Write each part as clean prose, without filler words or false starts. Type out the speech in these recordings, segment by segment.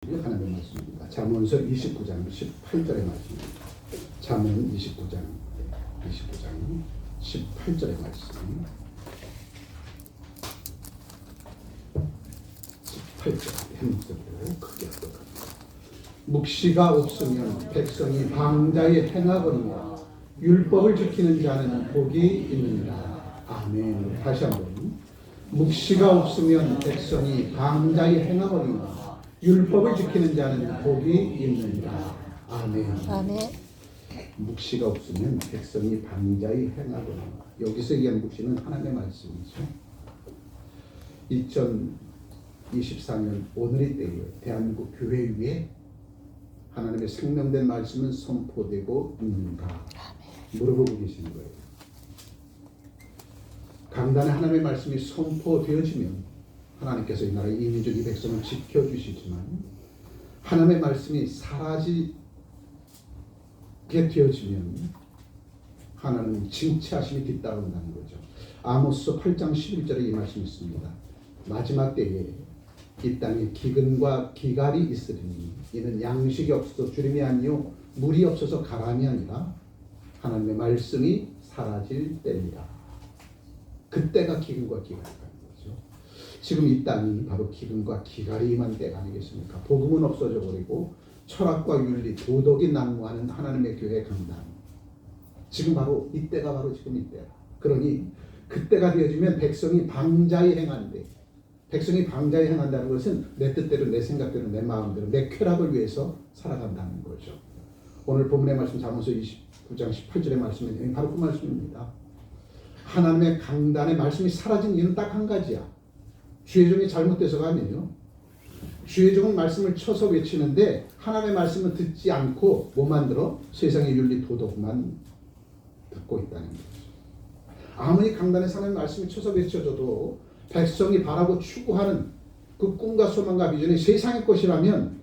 하나님의 말씀입니다. 잠언서 29장 18절의 말씀입니다. 잠언 29장 18절의 말씀. 18절 햄목소리로 크게 하도록 합니다. 묵시가 없으면 백성이 방자에 행하거니와 율법을 지키는 자는 복이 있느니라. 아멘. 다시 한번. 묵시가 없으면 백성이 방자에 행하거니와 율법을 지키는 자는 복이 있느니라. 아멘. 아멘. 묵시가 없으면 백성이 방자에 행하거니와. 여기서 얘기하는 묵시는 하나님의 말씀이죠. 2024년 오늘의 때에 대한민국 교회 위에 하나님의 생명된 말씀은 선포되고 있는가 물어보고 계시는 거예요. 강단에 하나님의 말씀이 선포되어지면 하나님께서 이 나라의 이 민족 이 백성을 지켜주시지만 하나님의 말씀이 사라지게 되어지면 하나님은 징치하심이 뒤따라온다는 거죠. 아모스 8장 11절에 이 말씀이 있습니다. 마지막 때에 이 땅에 기근과 기갈이 있으리니 이는 양식이 없어서 주림이 아니요 물이 없어서 가람이 아니라 하나님의 말씀이 사라질 때입니다. 그때가 기근과 기갈이라는 거죠. 지금 이 땅이 바로 기근과 기갈이 임한 때가 아니겠습니까? 복음은 없어져 버리고 철학과 윤리, 도덕이 난무하는 하나님의 교회 강단. 지금 바로 이때가 바로 지금 이때야. 그러니 그때가 되어지면 백성이 방자에 행한대. 백성이 방자에 행한다는 것은 내 뜻대로, 내 생각대로, 내 마음대로, 내 쾌락을 위해서 살아간다는 거죠. 오늘 본문의 말씀 잠언서 29장 18절의 말씀은 바로 그 말씀입니다. 하나님의 강단의 말씀이 사라진 이유는 딱 한 가지야. 주의 종이 잘못돼서가 아니에요. 주의 종은 말씀을 쳐서 외치는데 하나님의 말씀을 듣지 않고 뭐 만들어? 세상의 윤리 도덕만 듣고 있다는 거죠. 아무리 강단의 하나님의 말씀이 쳐서 외쳐져도 백성이 바라고 추구하는 그 꿈과 소망과 비전이 세상의 것이라면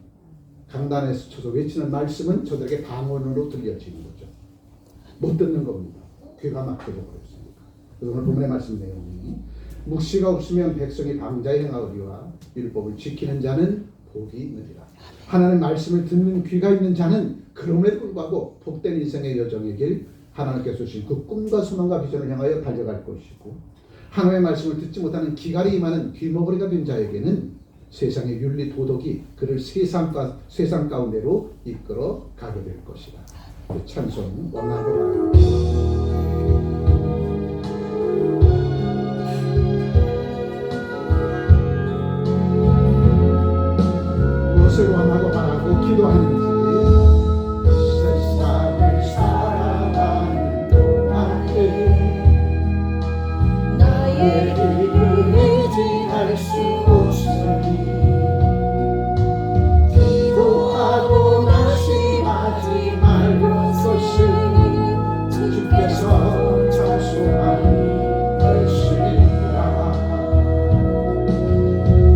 강단에서 쳐서 외치는 말씀은 저들에게 방언으로 들려지는 거죠. 못 듣는 겁니다. 귀가 막혀져 버렸으니까. 그래서 오늘 본문의 말씀 내용이 묵시가 없으면 백성이 방자에 행하리와 율법을 지키는 자는 복이 있느니라. 하나님의 말씀을 듣는 귀가 있는 자는 그럼에도 불구하고 복된 인생의 여정의 길 하나님께서 주신 그 꿈과 소망과 비전을 향하여 달려갈 것이고 하나님의 말씀을 듣지 못하는 기갈이 임하는 귀머거리가 된 자에게는 세상의 윤리 도덕이 그를 세상 가운데로 이끌어 가게 될 것이다. 찬송 원하고 무엇을 원하고 바라고 기도하는지 세상을 살아가는 동안에 나의 힘을 의지할 수 없으니 기도하고 낙심하지 말고서는 주께서 장수하니 되시리라.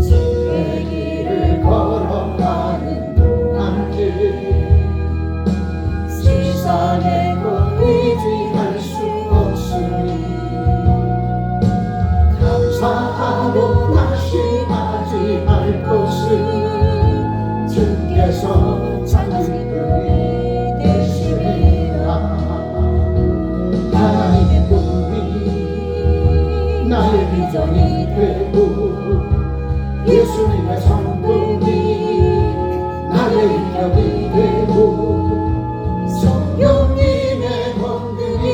주의 길을 걸어가는 동안에 세상에 의지할 수 없으니 감사하고 낙심하지 말 것은 주께서 장수꾼이 되시리라. 하나님의 꿈이 나의 비전이 되고 예수님의 성품이 나의 인격이 되고 성령님의 권능이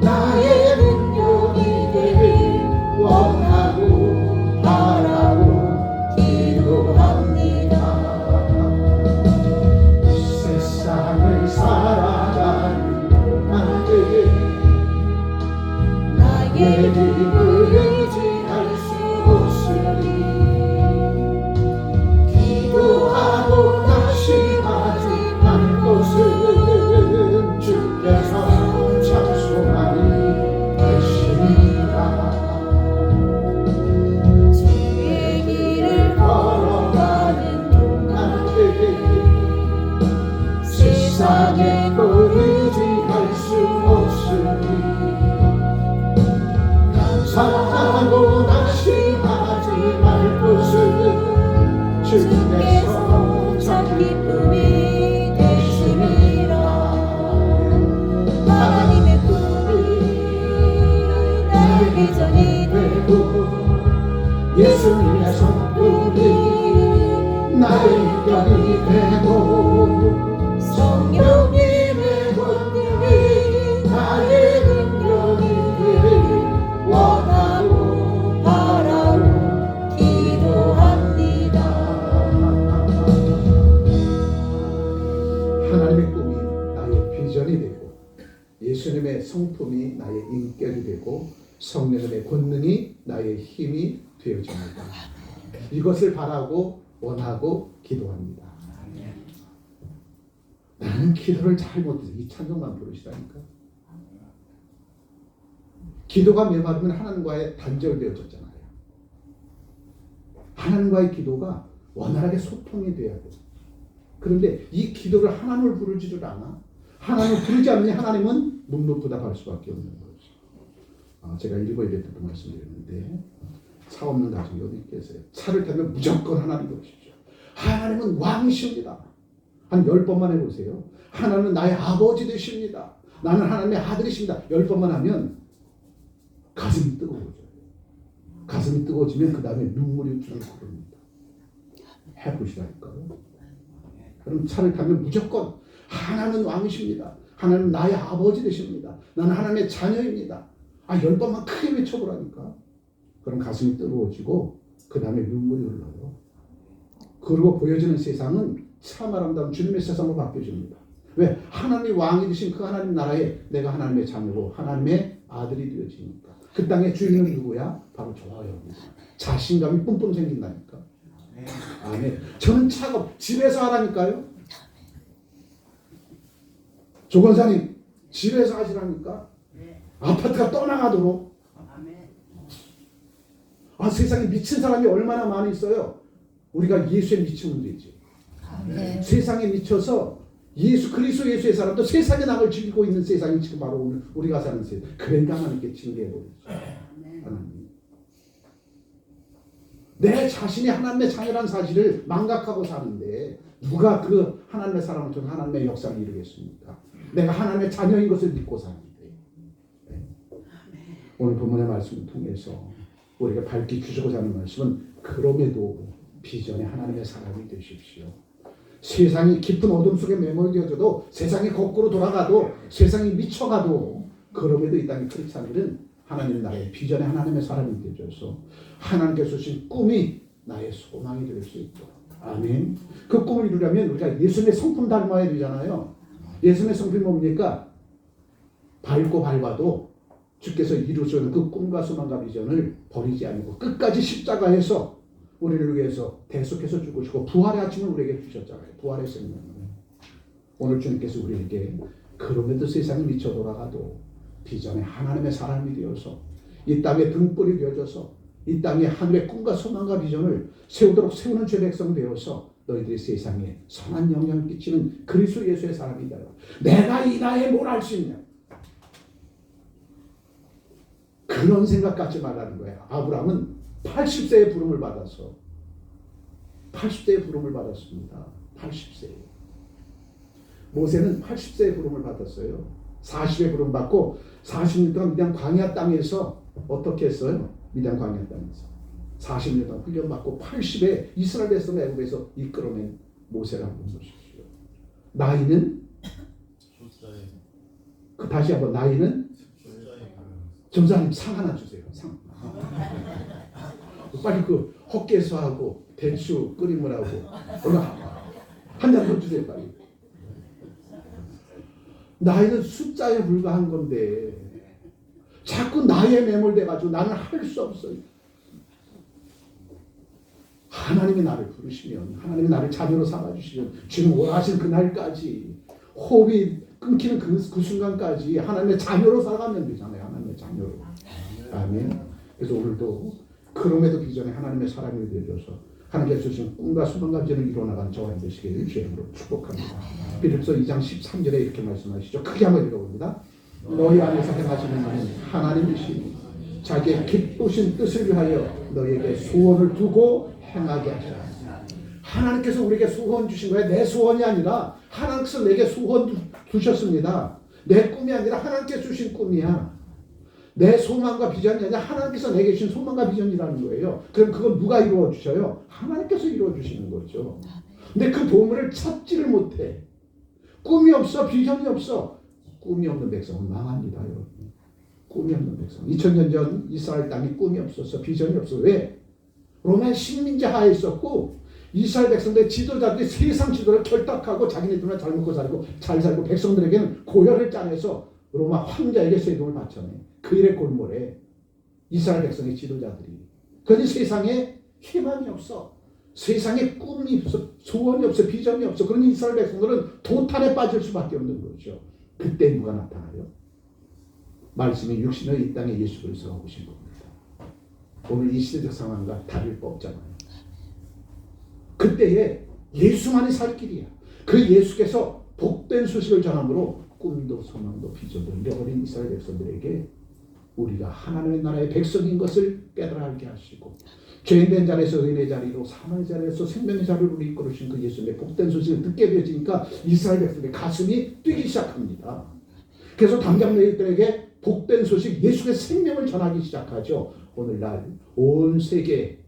나의 능력이 되길 원하고 바라고 기도합니다. 비전이 되고 성령님의 권능이 나의 능력이 되길 원하고 바라고 기도합니다. 하나님의 꿈이 나의 비전이 되고 예수님의 성품이 나의 인격이 되고 성령님의 권능이 나의 힘이 되어집니다. 이것을 바라고 원하고 기도합니다. 나는 기도를 잘 못해서 이 찬송만 부르시다니까. 기도가 메마르면 하나님과의 단절되어졌잖아요. 하나님과의 기도가 원활하게 소통이 돼야 돼요. 그런데 이 기도를 하나님을 부르지를 않아. 하나님을 부르지 않으니 하나님은 묵묵부답할 수밖에 없는 거죠. 제가 읽어야 될 때도 말씀드렸는데 차 없는 가정이 어디 있겠어요? 차를 타면 무조건 하나님 부르십시오. 하나님은 왕이십니다. 한 10번만 해보세요. 하나님은 나의 아버지 되십니다. 나는 하나님의 아들이십니다. 10번만 하면 가슴이 뜨거워져요. 가슴이 뜨거워지면 그 다음에 눈물이 쭉 흐릅니다. 해보시라니까요. 그럼 차를 타면 무조건 하나님은 왕이십니다. 하나님은 나의 아버지 되십니다. 나는 하나님의 자녀입니다. 10번만 크게 외쳐보라니까. 그럼 가슴이 뜨거워지고 그 다음에 눈물이 흘러요. 그리고 보여지는 세상은 참 아름다운 주님의 세상으로 바뀌어집니다. 왜? 하나님이 왕이 되신 그 하나님 나라에 내가 하나님의 자녀고 하나님의 아들이 되어지니까. 그 땅의 주인은 누구야? 바로 저예요. 자신감이 뿜뿜 생긴다니까. 아멘. 저는 차가 집에서 하라니까요. 조건사님 집에서 하시라니까. 아파트가 떠나가도록. 세상에 미친 사람이 얼마나 많이 있어요. 우리가 예수에 미치면 되지. 세상에 미쳐서 예수 그리스도 예수의 사람도 세상의 낙을 즐기고 있는 세상이 지금 바로 오늘 우리가 사는 세상. 그러니까 하나님께 징계해버리죠. 하나님. 내 자신이 하나님의 자녀라는 사실을 망각하고 사는데 누가 그 하나님의 사람을 통해 하나님의 역사를 이루겠습니까? 내가 하나님의 자녀인 것을 믿고 사는데. 오늘 본문의 말씀을 통해서 우리가 밝히 주시고자 하는 말씀은 그럼에도 비전의 하나님의 사람이 되십시오. 세상이 깊은 어둠 속에 매몰되어져도 세상이 거꾸로 돌아가도 세상이 미쳐가도 그럼에도 이 땅의 크리스찬들은 하나님 나라의 비전의 하나님의 사람이 되어서 하나님께서 주신 꿈이 나의 소망이 될 수 있도록. 아멘. 그 꿈을 이루려면 우리가 예수님의 성품 닮아야 되잖아요. 예수님의 성품이 뭡니까? 밟고 밟아도 주께서 이루시는 그 꿈과 소망과 비전을 버리지 않고 끝까지 십자가에서 우리를 위해서 대속해서 죽으시고 부활의 아침을 우리에게 주셨잖아요. 부활의 생명을. 오늘 주님께서 우리에게 그럼에도 세상이 미쳐 돌아가도 비전의 하나님의 사람이 되어서 이 땅에 등불이 되어져서 이 땅에 하늘의 꿈과 소망과 비전을 세우도록 세우는 죄 백성 되어서 너희들이 세상에 선한 영향을 끼치는 그리스도 예수의 사람이 되어 내가 이 나이에 뭘 할 수 있냐. 그런 생각 갖지 말라는 거예요. 아브라함은 80세에 부름을 받아서 80세에 부름을 받았습니다. 80세에. 모세는 80세에 부름을 받았어요. 40에 부름 받고 40년 동안 미디안 광야 땅에서 어떻게 했어요? 미디안 광야 땅에서 40년 동안 훈련 받고 80에 이스라엘 백성 애굽에서 이끌어낸 모세를 한번 보십시오. 나이는 다시 한번 나이는 점사님 상 하나 주세요. 상. 빨리 그 헛개수하고 대추 끓임을 하고 한 잔 더 주세요. 빨리. 나이는 숫자에 불과한 건데 자꾸 나이에 매몰돼가지고 나는 할 수 없어요. 하나님이 나를 부르시면 하나님이 나를 자녀로 삼아주시면 주님 원하신 그날까지 호흡이 끊기는 그 순간까지 하나님의 자녀로 살아가면 되잖아요. 하나님의 자녀로. 아멘. 그래서 오늘도 그럼에도 비전에 하나님의 사람이 되어줘서 하나님께서 주신 꿈과 소망과 비전을 이루어나가는 저와 되시기를 주의 이름으로 축복합니다. 빌립보서 2장 13절에 이렇게 말씀하시죠. 크게 한번 읽어봅니다. 너희 안에서 행하시는 분은 하나님이시니 자기의 기쁘신 뜻을 위하여 너희에게 소원을 두고 행하게 하시라. 하나님께서 우리에게 소원 주신 거예요. 내 소원이 아니라 하나님께서 내게 소원 두셨습니다. 내 꿈이 아니라 하나님께서 주신 꿈이야. 내 소망과 비전이 아니라 하나님께서 내게 주신 소망과 비전이라는 거예요. 그럼 그건 누가 이루어 주셔요? 하나님께서 이루어 주시는 거죠. 근데 그 보물을 찾지를 못해. 꿈이 없어, 비전이 없어. 꿈이 없는 백성은 망합니다, 여러분. 꿈이 없는 백성. 2000년 전 이스라엘 땅이 꿈이 없었어, 비전이 없어. 왜? 로마 식민지 하에 있었고 이스라엘 백성들의 지도자들이 세상 지도를 결탁하고 자기네들만 잘 먹고 살고 잘 살고 백성들에게는 고혈을 짜내서 로마 황자에게 세금을 바쳐내. 그 일의 골몰에 이스라엘 백성의 지도자들이. 그러니 세상에 희망이 없어. 세상에 꿈이 없어. 소원이 없어. 비전이 없어. 그러니 이스라엘 백성들은 도탄에 빠질 수밖에 없는 거죠. 그때 누가 나타나요? 말씀이 육신의 이 땅에 예수 그리스도가 오신 겁니다. 오늘 이 시대적 상황과 다를 바 없잖아요. 그때에 예수만이 살 길이야. 그 예수께서 복된 소식을 전함으로 꿈도 소망도 비전도 잃어버린 이스라엘 백성들에게 우리가 하나님의 나라의 백성인 것을 깨달아 알게 하시고 죄인된 자리에서 의인의 자리로 사망의 자리에서 생명의 자리로 이끌으신 그 예수님의 복된 소식을 듣게 되어지니까 이스라엘 백성의 가슴이 뛰기 시작합니다. 그래서 당장 너희들에게 복된 소식 예수의 생명을 전하기 시작하죠. 오늘날 온 세계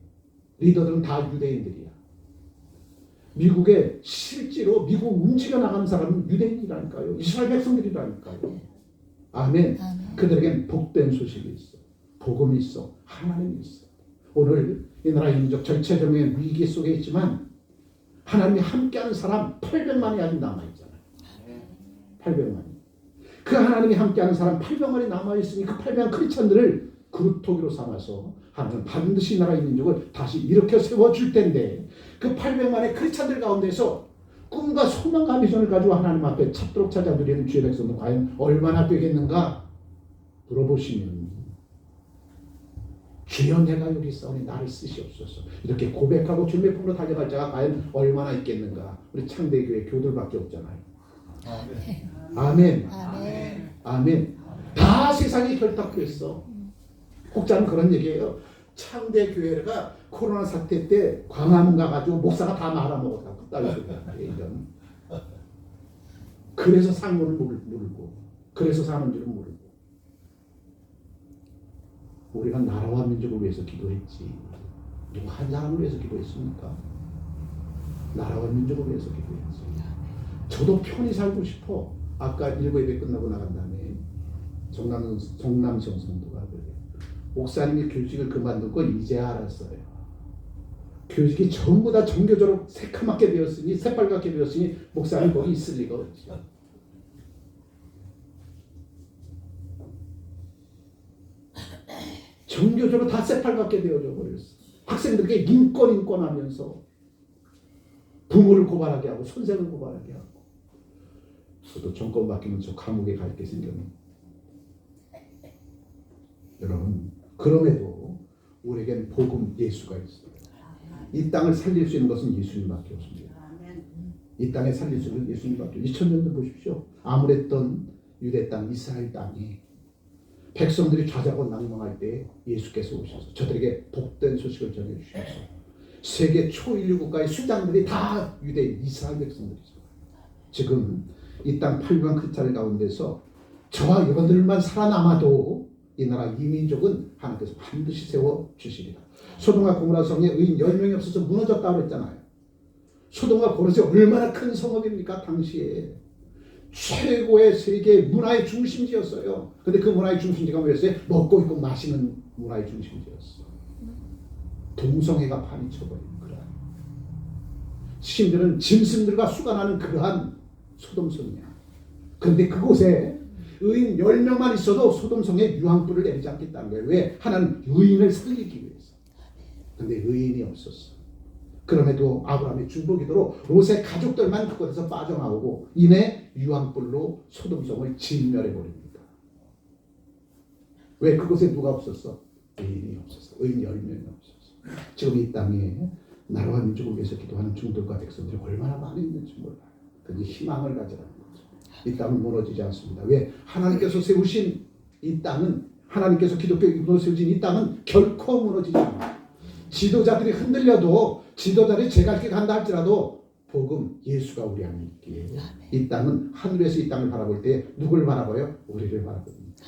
리더들은 다 유대인들이야. 미국에 실제로 미국 움직여 나가는 사람은 유대인이라니까요. 이스라엘 백성들이라니까요. 아멘. 그들에겐 복된 소식이 있어. 복음이 있어. 하나님이 있어. 오늘 이 나라 인적 전체적인 위기 속에 있지만 하나님이 함께하는 사람 800만이 아직 남아있잖아요. 800만이. 그 하나님이 함께하는 사람 800만이 남아있으니 그 800만 크리스찬들을 그루터기로 삼아서 하나님은 반드시 이 나라의 민족을 다시 일으켜 세워줄 텐데 그 800만의 크리스찬들 가운데서 꿈과 소망과 비전을 가지고 하나님 앞에 찾도록 찾아드리는 주의 백성들 과연 얼마나 되겠는가 물어보시면 주여 내가 여기 있사오니 나를 쓰시옵소서 이렇게 고백하고 주님의 품으로 달려갈 자가 과연 얼마나 있겠는가. 우리 창대교회 교들밖에 없잖아요. 아멘. 아멘. 아멘. 다 세상이 결탁됐어. 혹자는 그런 얘기예요. 창대교회가 코로나 사태 때 광화문 가가지고 목사가 다 말아먹었다고. 이런. 그래서 상문을 모르고 그래서 사는 줄은 모르고 우리가 나라와 민족을 위해서 기도했지 누구 한 사람을 위해서 기도했습니까? 나라와 민족을 위해서 기도했지. 저도 편히 살고 싶어. 아까 일부 예배 끝나고 나간 다음에 정남성 성도가 그래요. 목사님이 교직을 그만두고 이제 알았어요. 교직이 전부 다 종교적으로 새까맣게 되었으니 새빨갛게 되었으니 목사님 거기 있을 리가 없지. 종교적으로 다 새빨갛게 되어져 버렸어. 학생들에게 인권하면서 부모를 고발하게 하고 선생을 고발하게 하고 저도 정권 바뀌면 저 감옥에 갈 게 생겼네. 여러분 그럼에도 우리에겐 복음 예수가 있어요. 이 땅을 살릴 수 있는 것은 예수님밖에 없습니다. 이 땅에 살릴 수 있는 예수님밖에. 2000년도 보십시오. 암울했던 유대 땅 이스라엘 땅이 백성들이 좌절하고 낭망할 때 예수께서 오셔서 저들에게 복된 소식을 전해주셔서 세계 초인류 국가의 수장들이 다 유대인 이스라엘 백성들이죠. 지금 이 땅 800만 크리스찬 가운데서 저와 여러분들만 살아남아도 이 나라 이민족은 하나님께서 반드시 세워주시리라. 소돔과 고모라 성에 의인 10명이 없어서 무너졌다고 했잖아요. 소돔과 고모라 얼마나 큰 성읍입니까? 당시에 최고의 세계 문화의 중심지였어요. 근데 그 문화의 중심지가 뭐였어요? 먹고 입고 마시는 문화의 중심지였어. 동성애가 파묻혀버린 그러한 심지어는 짐승들과 수간하는 그러한 소돔성이야. 그런데 그곳에 의인 10명만 있어도 소돔성에 유황불을 내리지 않겠다는 거예요. 왜? 하나는 의인을 살리기 위해서. 근데 의인이 없었어. 그럼에도 아브라함의 중보기도로 롯의 가족들만 그곳에서 빠져나오고 이내 유황불로 소돔성을 진멸해버립니다. 왜? 그곳에 누가 없었어? 의인이 없었어. 의인 10명이 없었어. 지금 이 땅에 나라와 민족을 위해서 기도하는 중들과 백성들이 얼마나 많이 있는지 몰라요. 근데 희망을 가지라는 거죠. 이 땅은 무너지지 않습니다. 왜? 하나님께서 세우신 이 땅은 하나님께서 기독교에 세우신 이 땅은 결코 무너지지 않아요. 지도자들이 흔들려도 지도자들이 제갈길 간다 할지라도 복음 예수가 우리 안에 있기에 이 땅은 하늘에서 이 땅을 바라볼 때 누굴 바라봐요? 우리를 바라봅니다.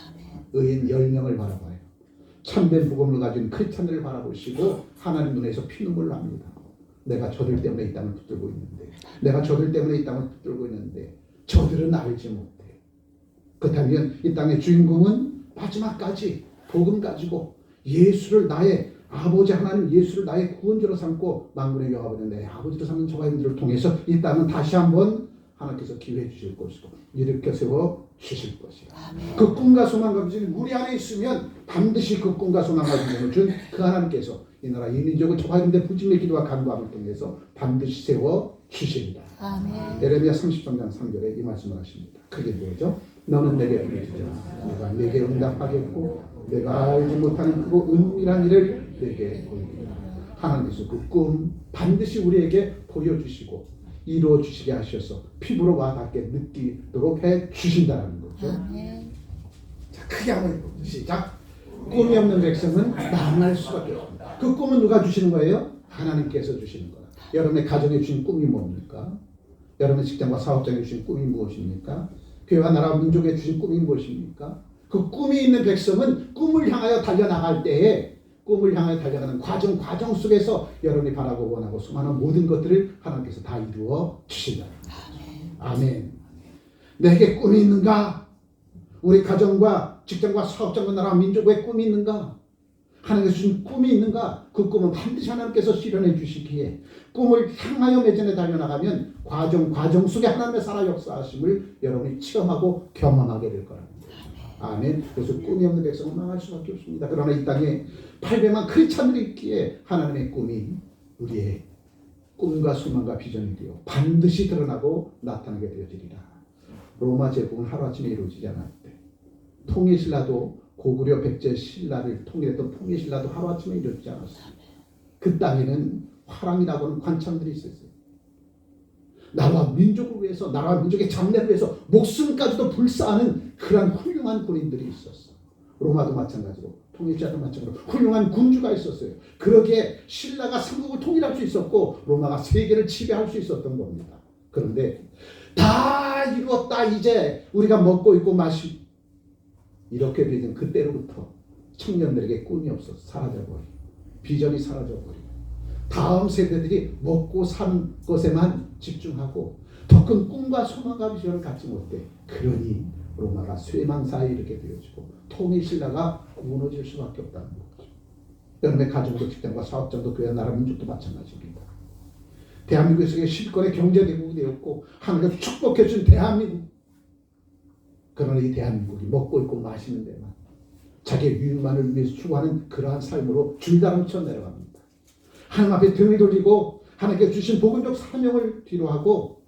의인 10명을 바라봐요. 참된 복음을 가진 크리스찬들을 바라보시고 하나님 눈에서 피눈물 납니다. 내가 저들 때문에 이 땅을 붙들고 있는데, 내가 저들 때문에 이 땅을 붙들고 있는데 저들은 알지 못해. 그렇다면 이 땅의 주인공은 마지막까지 복음 가지고 예수를 나의 아버지 하나님 예수를 나의 구원자로 삼고 만군의 여호와는 내 아버지로 삼는 저가인들을 통해서 이 땅은 다시 한번 하나님께서 기회해 주실 것이고 일으켜 세워 주실 것이라. 그 꿈과 소망과 비전이 우리 안에 있으면 반드시 그 꿈과 소망과 비전을 준 그 하나님께서 이 나라 이 민족을 저가인들의 부짐의 기도와 간구함을 통해서 반드시 세워 주십니다. 예레미야 33장 3절에 이 말씀을 하십니다. 크게 뭐죠? 너는 내게 부르짖으라. 내가 내게 응답하겠고 내가 알지 못하는 크고 은밀한 일을 내게 보이리라. 하나님께서 그 꿈 반드시 우리에게 보여주시고 이루어 주시게 하셔서 피부로 와닿게 느끼도록 해 주신다는 거죠. 자, 크게 한번 해보죠. 시작. 꿈이 없는 백성은 망할 수밖에 없습니다. 그 꿈은 누가 주시는 거예요? 하나님께서 주시는 거예요. 여러분의 가정에 주신 꿈이 뭡니까? 여러분의 직장과 사업장에 주신 꿈이 무엇입니까? 교회와 나라 민족에 주신 꿈이 무엇입니까? 그 꿈이 있는 백성은 꿈을 향하여 달려나갈 때에 꿈을 향하여 달려가는 과정 속에서 여러분이 바라고 원하고 소망하는 모든 것들을 하나님께서 다 이루어 주신다. 아멘. 내게 꿈이 있는가? 우리 가정과 직장과 사업장과 나라 민족에 꿈이 있는가? 하나님께서 주신 꿈이 있는가? 그 꿈은 반드시 하나님께서 실현해 주시기에 꿈을 향하여 매전에 달려나가면 과정 속에 하나님의 살아 역사하심을 여러분이 체험하고 경험하게 될 거랍니다. 아멘. 그래서 꿈이 없는 백성은 망할 수밖에 없습니다. 그러나 이 땅에 800만 크리스찬들이 있기에 하나님의 꿈이 우리의 꿈과 소망과 비전이 되어 반드시 드러나고 나타나게 되어지리라. 로마 제국은 하루아침에 이루어지지 않았대. 통일신라도 고구려 백제 신라를 통일했던 통일신라도 하루아침에 이루어지지 않았어요. 그 땅에는 화랑이라고 하는 관청들이 있었어요. 나라와 민족을 위해서, 나라와 민족의 장래를 위해서 목숨까지도 불사하는 그런 훌륭한 군인들이 있었어. 로마도 마찬가지로, 통일자도 마찬가지로 훌륭한 군주가 있었어요. 그러기에 신라가 삼국을 통일할 수 있었고 로마가 세계를 지배할 수 있었던 겁니다. 그런데 다 이루었다, 이제 우리가 먹고 입고 마시고 이렇게 되는 그때로부터 청년들에게 꿈이 없어서 사라져버리고 비전이 사라져버리고 다음 세대들이 먹고 사는 것에만 집중하고 더 큰 꿈과 소망과 비전을 갖지 못해. 그러니 로마가 쇠망사에 이르게 되어지고 통일신라가 무너질 수밖에 없다는 거죠. 여러분의 가정도 직장과 사업장도 교회 나라 민족도 마찬가지입니다. 대한민국에서 실권의 경제대국이 되었고 하나님께서 축복해 준 대한민국. 그러나 이 대한민국이 먹고 입고 마시는 데만 자기의 유익만을 위해서 추구하는 그러한 삶으로 줄다름쳐 내려갑니다. 하나님 앞에 등을 돌리고 하나님께 주신 복음적 사명을 뒤로하고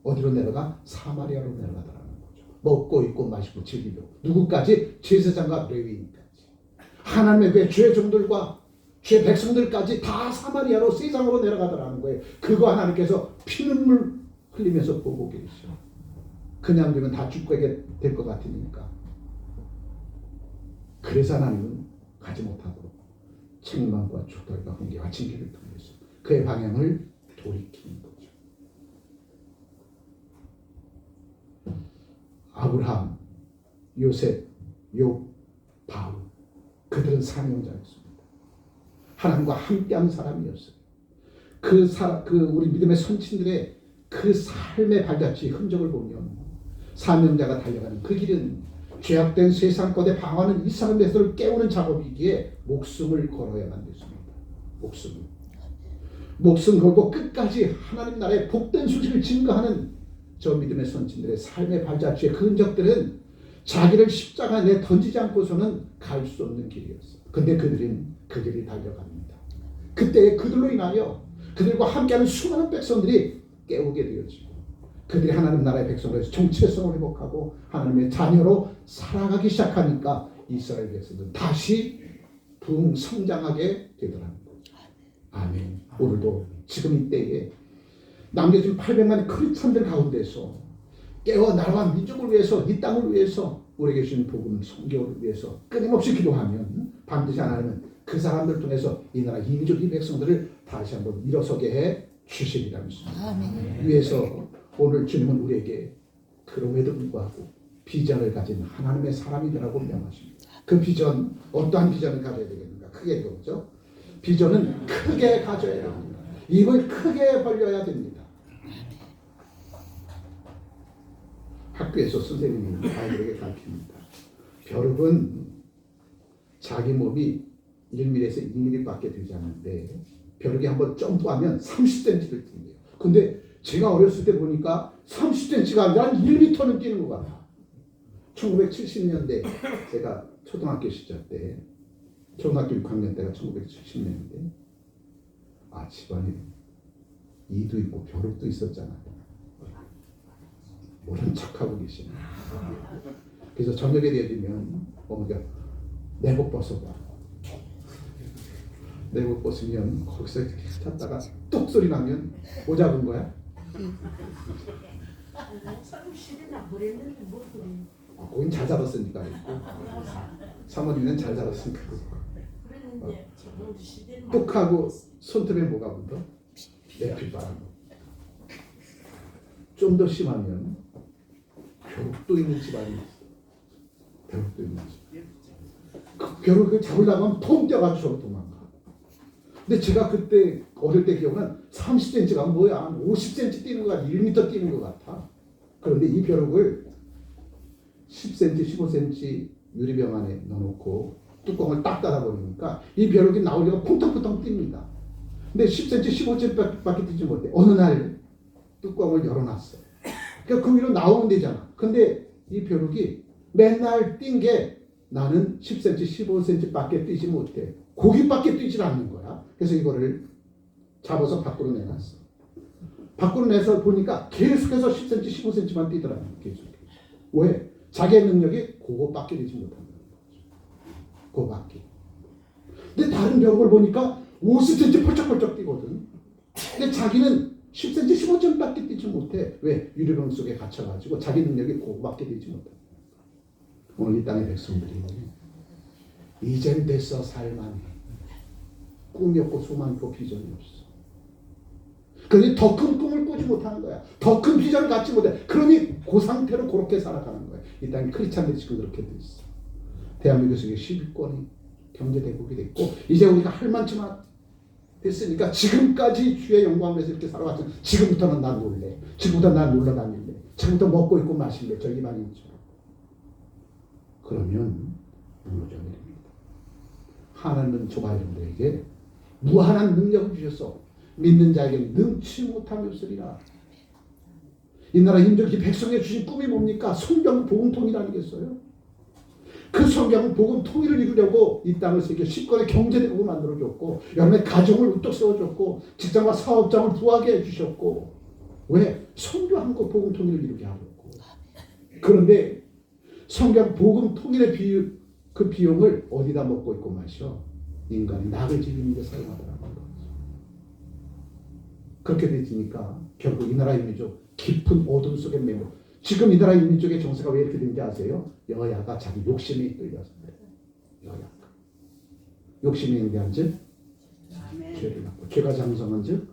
어디로 내려가? 사마리아로 내려가더라는 거죠. 먹고 입고 마시고 즐기고 누구까지? 제사장과 레위인까지 하나님의 그 죄종들과 죄 백성들까지 다 사마리아로 세상으로 내려가더라는 거예요. 그거 하나님께서 피눈물 흘리면서 보고 계시죠. 그냥 되면 다 죽게 될 것 같으니까. 그래서 하나님은 가지 못하도록 책망과 조달과 훈계와 징계를 통해서 그의 방향을 돌이키는 거죠. 아브라함, 요셉, 욥, 바울 그들은 사명자였습니다. 하나님과 함께한 사람이었어요. 우리 믿음의 선친들의 그 삶의 발자취 흔적을 보면 사명자가 달려가는 그 길은 죄악된 세상 것에 방황하는 이스라엘 백성을 깨우는 작업이기에 목숨을 걸어야만 됐습니다. 목숨 걸고 끝까지 하나님 나라의 복된 소식을 증거하는 저 믿음의 선친들의 삶의 발자취의 그 흔적들은 자기를 십자가에 내 던지지 않고서는 갈 수 없는 길이었어요. 근데 그들은 그 길을 달려갑니다. 그때 그들로 인하여 그들과 함께하는 수많은 백성들이 깨우게 되어지고 그들이 하나님 나라의 백성으로 해서 정체성을 회복하고 하나님의 자녀로 살아가기 시작하니까 이스라엘 백성들은 다시 부흥 성장하게 되더라는 거죠. 아멘. 오늘도 지금 이때에 남겨진 800만의 크리스찬들 가운데서 깨어 나라와 민족을 위해서 이 땅을 위해서 우리에게 주신 복음 성경을 위해서 끊임없이 기도하면 반드시 하나님은 그 사람들 통해서 이 나라 이 민족 이 백성들을 다시 한번 일어서게 해 주시리라 믿습니다. 위에서 오늘 주님은 우리에게 그럼에도 불구하고 비전을 가진 하나님의 사람이 되라고 명하십니다. 그 비전 어떠한 비전을 가져야 되겠는가? 크게 되었죠. 비전은 크게 가져야 됩니다. 입을 크게 벌려야 됩니다. 학교에서 선생님이 아이들에게 가르칩니다. 벼룩은 자기 몸이 1mm에서 2mm밖에 되지 않는데 벼룩이 한번 점프하면 30cm를 뛴대요. 근데 제가 어렸을 때 보니까 30cm가 아니라 1m는 뛰는 것 같아. 1970년대 제가 초등학교 시절 때 초등학교 6학년 때가 1970년대 집안에 이도 있고 벼룩도 있었잖아요. 모른 척하고 계시네. 그래서 저녁에 되면 어머니가 내복 벗어봐. 내복 벗으면 거기서 이렇게 찾다가 뚝 소리 나면 뭐 잡은 거야? 거긴 잘 잡았으니까. 사모님은 잘 잡았으니까. 뚝 하고 손톱에 뭐가 묻어? 내피바람. 좀 더 심하면 벼룩도 있는 집안이 있어. 벼룩도 있는 집. 그 벼룩을 잡으려고 하면 통 뛰어가지고 도망가. 근데 제가 그때 어릴 때 기억은 30cm가 뭐야? 한 50cm 뛰는 거 같아. 1m 뛰는 것 같아. 그런데 이 벼룩을 10cm, 15cm 유리병 안에 넣어놓고 뚜껑을 딱 닫아버리니까 이 벼룩이 나오려고 쿵텅쿵텅 뜁니다. 근데 10cm, 15cm밖에 뛰지 못해. 어느 날 뚜껑을 열어놨어요. 그러니까 그 위로 나오면 되잖아. 근데 이 벼룩이 맨날 뛴 게 나는 10cm, 15cm밖에 뛰지 못해. 거기밖에 뛰질 않는 거야. 그래서 이거를 잡아서 밖으로 내놨어. 밖으로 내서 보니까 계속해서 10cm, 15cm만 뛰더라고요. 계속. 왜? 자기의 능력이 그거밖에 되지 못한다는 거죠. 그거밖에. 근데 다른 벼룩을 보니까 50cm 펄쩍펄쩍 뛰거든. 근데 자기는 10cm, 15cm밖에 뛰지 못해. 왜? 유리병 속에 갇혀가지고 자기 능력이 그거밖에 되지 못해. 오늘 이 땅의 백성들이 이젠 됐어 살만해. 꿈이 없고 소망이 없고 비전이 없어. 그러니 더 큰 꿈을 꾸지 못하는 거야. 더 큰 비전을 갖지 못해. 그러니 그 상태로 그렇게 살아가는 거야. 이 땅의 크리스찬들이 지금 그렇게 돼 있어. 대한민국에서 10위권이 경제대국이 됐고 이제 우리가 할 만치만 됐으니까 지금까지 주의 영광을 위해서 이렇게 살아왔죠. 지금부터는 난 놀래. 지금부터 난 놀러 다닐래. 지금부터 먹고 있고 마실래. 저기 많이 있죠. 그러면 무너져 내립니다. 하나님은 저 아이들에게 무한한 능력을 주셔서 믿는 자에게 능치 못함이 없으리라. 이 나라 인적이 백성에 주신 꿈이 뭡니까? 성경 복음 통일아니겠어요? 그 성경은 복음 통일을 이루려고 이 땅을 세계 10권의 경제대국을 만들어줬고 여러분의 가정을 우뚝 세워줬고 직장과 사업장을 부하게 해주셨고 왜? 성경 한 권 복음 통일을 이루게 하려고. 그런데 성경 복음 통일의 그 비용을 어디다 먹고 있고 마셔? 인간이 낙을 지르는 데 사용하더라는 거죠. 그렇게 되니까 결국 이 나라의 민족 깊은 어둠 속에 매고 지금 이 나라의 민족의 정세가 왜 이렇게 된지 아세요? 여야가 자기 욕심에 이끌려서 그래요. 여야가. 욕심이 행대한 즉 죄를 낳고 죄가 장성한 즉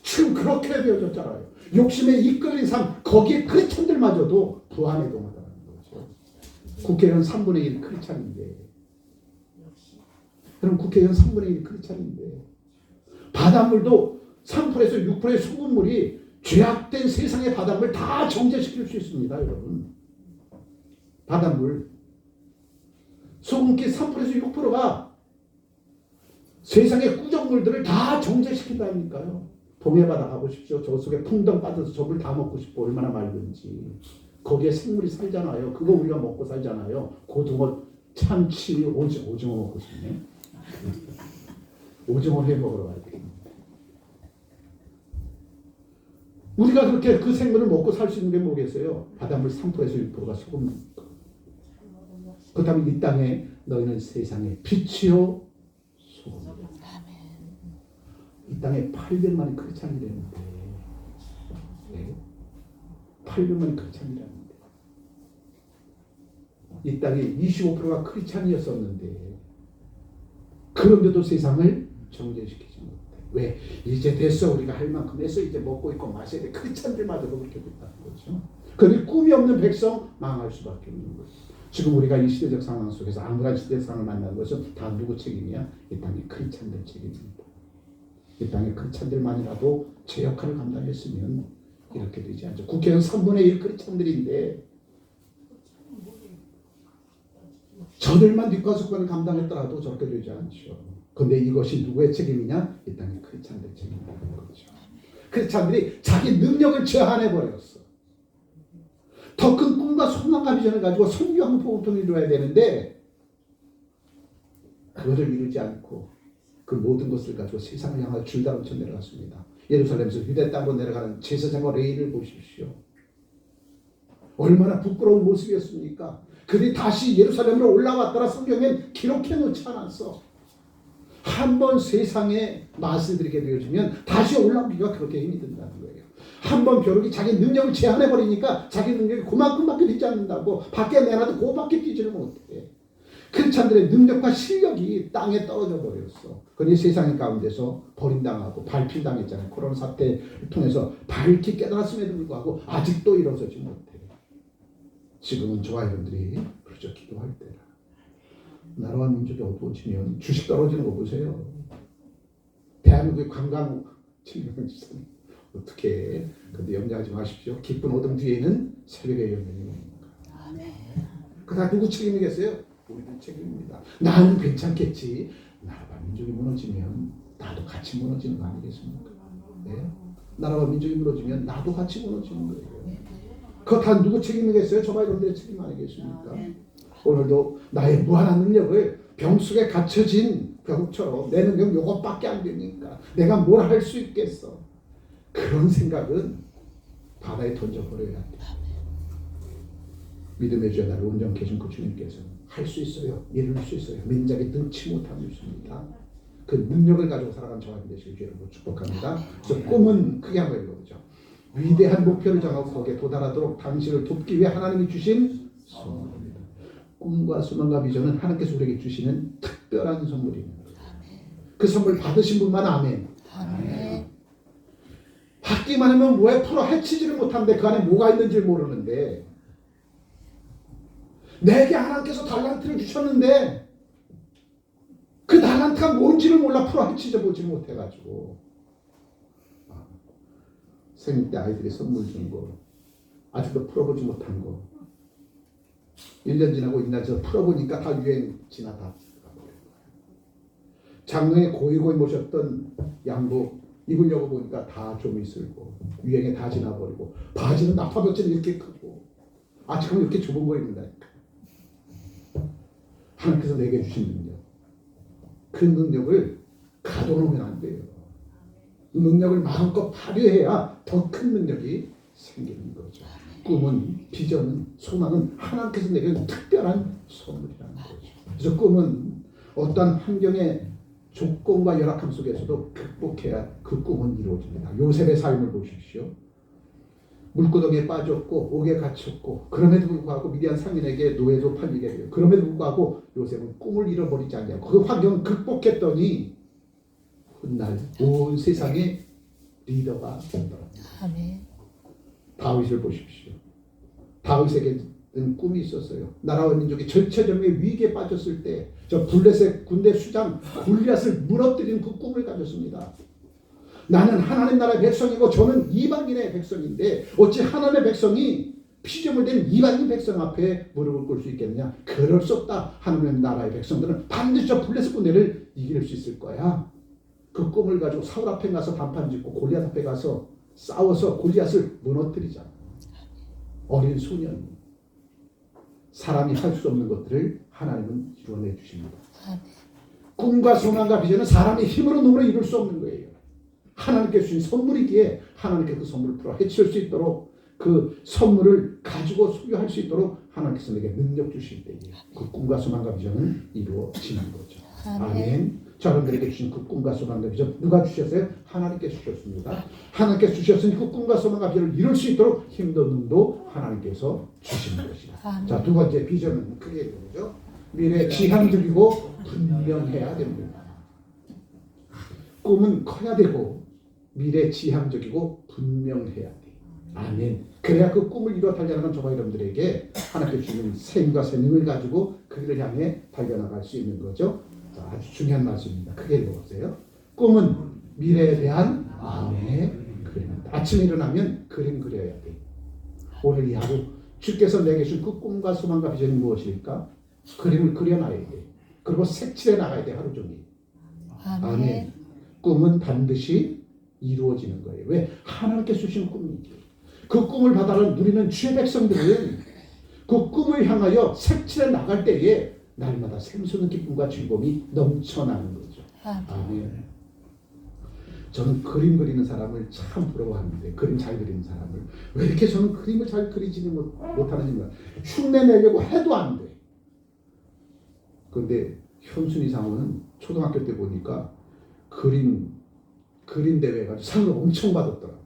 지금 그렇게 되어졌잖아요. 욕심에 이끌린 삶 거기에 크리스찬들마저도 부안해동하더라는 거죠. 국회의원 3분의 1 크리스찬인데 그럼 국회의원 3분의 1 크리스찬인데 바닷물도 3%에서 6%의 소금물이 죄악된 세상의 바닷물 다 정제시킬 수 있습니다. 여러분. 바닷물 소금기 3%에서 6%가 세상의 꾸정물들을 다 정제시킨다니까요. 동해바다 가보십시오. 저 속에 풍덩 빠져서 저 물 다 먹고 싶어. 얼마나 맑은지. 거기에 생물이 살잖아요. 그거 우리가 먹고 살잖아요. 고등어, 참치, 오징어 먹고 싶네. 오징어 회 먹으러 가야 돼. 우리가 그렇게 그 생물을 먹고 살 수 있는 게 뭐겠어요? 바닷물 3%에서 6%가 소금. 그렇다면 이 땅에 너희는 세상의 빛이요 소금. 이 땅에 800만이 크리스찬이 되는데 800만이 크리스찬이 되는데 이 땅에 25%가 크리스찬이었었는데 그런데도 세상을 정죄시키지 못해. 왜? 이제 됐어. 우리가 할 만큼 해서 이제 먹고 있고 마셔야 돼. 크리스찬들마저도 그렇게 됐다는 거죠. 그런데 꿈이 없는 백성 망할 수밖에 없는 거죠. 지금 우리가 이 시대적 상황 속에서 암울한 시대적 상황을 만난 것은 다 누구 책임이야? 이 땅의 크리스찬들 책임입니다. 이 땅의 크리스찬들만이라도 제 역할을 감당했으면 이렇게 되지 않죠. 국회의원 3분의 1 크리스찬들인데 저들만 뒷과속관을 감당했더라도 저렇게 되지 않죠. 근데 이것이 누구의 책임이냐? 이 땅의 크리스찬들의 책임이라는 거죠. 크리스찬들이 자기 능력을 제한해버렸어. 더 큰 꿈과 소망과 비전을 가지고 선교하고 복음통을 이루어야 되는데 그것을 이루지 않고 그 모든 것을 가지고 세상을 향하여 줄다름쳐 내려갔습니다. 예루살렘에서 유대 땅으로 내려가는 제사장과 레위를 보십시오. 얼마나 부끄러운 모습이었습니까? 그들이 다시 예루살렘으로 올라왔더라 성경엔 기록해 놓지 않았어. 한 번 세상에 맛을 들이게 되어지면 다시 올라오기가 그렇게 힘이 든다는 거예요. 한 번 벼룩이 자기 능력을 제한해버리니까 자기 능력이 그만큼밖에 되지 않는다고 밖에 내놔도 그거밖에 뛰지를 못해. 크리스찬들의 능력과 실력이 땅에 떨어져 버렸어. 그러니 세상 가운데서 버림당하고 발필당했잖아요. 코로나 사태를 통해서 밝히 깨달았음에도 불구하고 아직도 일어서지 못해. 지금은 저와 여러분들이 그렇죠. 기도할 때라. 나라와 민족이 어두워지면 주식 떨어지는 거 보세요. 대한민국의 관광 진흥지선 어떻게? 근데 염려하지 마십시오. 깊은 어둠 뒤에는 새벽의 열매이 옵니다. 그다 누구 책임이겠어요? 우리들 책임입니다. 나는 괜찮겠지. 나라와 민족이 무너지면 나도 같이 무너지는 거 아니겠습니까? 네? 나라와 민족이 무너지면 나도 같이 무너지는 거예요. 그거 다 누구 책임이겠어요? 저와 여러분들의 책임 아니겠습니까? 오늘도 나의 무한한 능력을 병 속에 갇혀진 벽처럼 내 능력 요것밖에 안 되니까 내가 뭘 할 수 있겠어. 그런 생각은 바다에 던져버려야 돼. 믿음의 주여 나를 온전케 하신 그 주님께서 할 수 있어요. 이룰 수 있어요. 민작에 능치 못함이 있습니다. 그 능력을 가지고 살아가는 저와 되시길 주여 축복합니다. 그래서 꿈은 크게 한번 읽어보죠. 위대한 목표를 정하고 거기에 도달하도록 당신을 돕기 위해 하나님이 주신 선물입니다. 꿈과 소망과 비전은 하나님께서 우리에게 주시는 특별한 선물입니다. 그 선물 받으신 분만 아멘. 아멘. 받기만 하면 뭐에 풀어 헤치지를 못하는데 그 안에 뭐가 있는지 모르는데 내게 하나님께서 달란트를 주셨는데 그 달란트가 뭔지를 몰라 풀어 헤치져 보지 못해가지고 생일 때 아이들이 선물 준 거 아직도 풀어보지 못한 거 1년 지나고 2년 지나서 풀어보니까 다 유행 지나다 장롱에 고이고이 모셨던 양복 입으려고 보니까 다 좀 있을고 유행에 다 지나버리고 바지는 나파볕은 이렇게 크고 지금 이렇게 좁은 거 입는다니까. 하나님께서 내게 주신 능력 그 능력을 가둬놓으면 안 돼요. 능력을 마음껏 발휘해야 더 큰 능력이 생기는 거죠. 꿈은 비전은 소망은 하나님께서 내게 특별한 선물이라는 거죠. 그래서 꿈은 어떠한 환경의 조건과 열악함 속에서도 극복해야 그 꿈은 이루어집니다. 요셉의 삶을 보십시오. 물구덩이에 빠졌고 옥에 갇혔고 그럼에도 불구하고 미디안 상인에게 노예로 팔리게 돼요. 그럼에도 불구하고 요셉은 꿈을 잃어버리지 않냐고 그 환경을 극복했더니 훗날 온 세상의 리더가 되더랍니다. 아멘. 다윗을 보십시오. 다윗에게는 꿈이 있었어요. 나라와 민족이 절체절명의 위기에 빠졌을 때 저 블레셋 군대 수장 골리앗을 무너뜨리는 그 꿈을 가졌습니다. 나는 하나님 나라의 백성이고 저는 이방인의 백성인데 어찌 하나님의 백성이 피조물 된 이방인 백성 앞에 무릎을 꿇을 수 있겠느냐? 그럴 수 없다. 하나님 나라의 백성들은 반드시 저 블레셋 군대를 이길 수 있을 거야. 그 꿈을 가지고 사울 앞에 가서 단판 짓고 골리앗 앞에 가서 싸워서 골리앗을 무너뜨리자. 어린 소년 사람이 할 수 없는 것들을 하나님은 이루어내 주십니다. 꿈과 소망과 비전은 사람의 힘으로 눈으로 이룰 수 없는 거예요. 하나님께 주신 선물이기에 하나님께 그 선물을 풀어 헤칠 수 있도록 그 선물을 가지고 소유할 수 있도록 하나님께서 내게 능력 주실 때에 그 꿈과 소망과 비전은 이루어지는 거죠. 아멘. 저분들에게 주신 그 꿈과 소망과 비전 누가 주셨어요? 하나님께 주셨습니다. 하나님께 주셨으니 그 꿈과 소망과 비전을 이룰 수 있도록 힘도 능도 하나님께서 주시는 것이다. 자, 두 번째 비전은 크게 읽어보죠. 미래 지향적이고 분명해야 됩니다. 꿈은 커야 되고 미래 지향적이고 분명해야 돼. 아멘. 그래야 그 꿈을 이루어 달려나가는 저와 여러분들에게 하나님께 주는 셈과 생명을 가지고 그 길을 향해 달려나갈 수 있는 거죠. 자, 아주 중요한 말씀입니다. 크게 읽어보세요. 꿈은 미래에 대한 마음의 그림입니다. 아침에 일어나면 그림 그려야 돼. 오늘 이 하루 주께서 내게 준 그 꿈과 소망과 비전이 무엇일까? 그림을 그려놔야 돼. 그리고 색칠해 나가야 돼, 하루 종일. 아멘. 꿈은 반드시 이루어지는 거예요. 왜? 하나님께 주신 꿈이지. 그 꿈을 받아 누리는 주의 백성들은 그 꿈을 향하여 색칠해 나갈 때에 날마다 샘솟는 기쁨과 즐거움이 넘쳐나는 거죠. 아멘. 저는 그림 그리는 사람을 참 부러워하는데, 그림 잘 그리는 사람을. 왜 이렇게 저는 그림을 잘 그리지는 못하는지 몰라요. 흉내 내려고 해도 안 돼. 그런데 현순이 상호는 초등학교 때 보니까 그림 대회 가지고 상을 엄청 받았더라고요.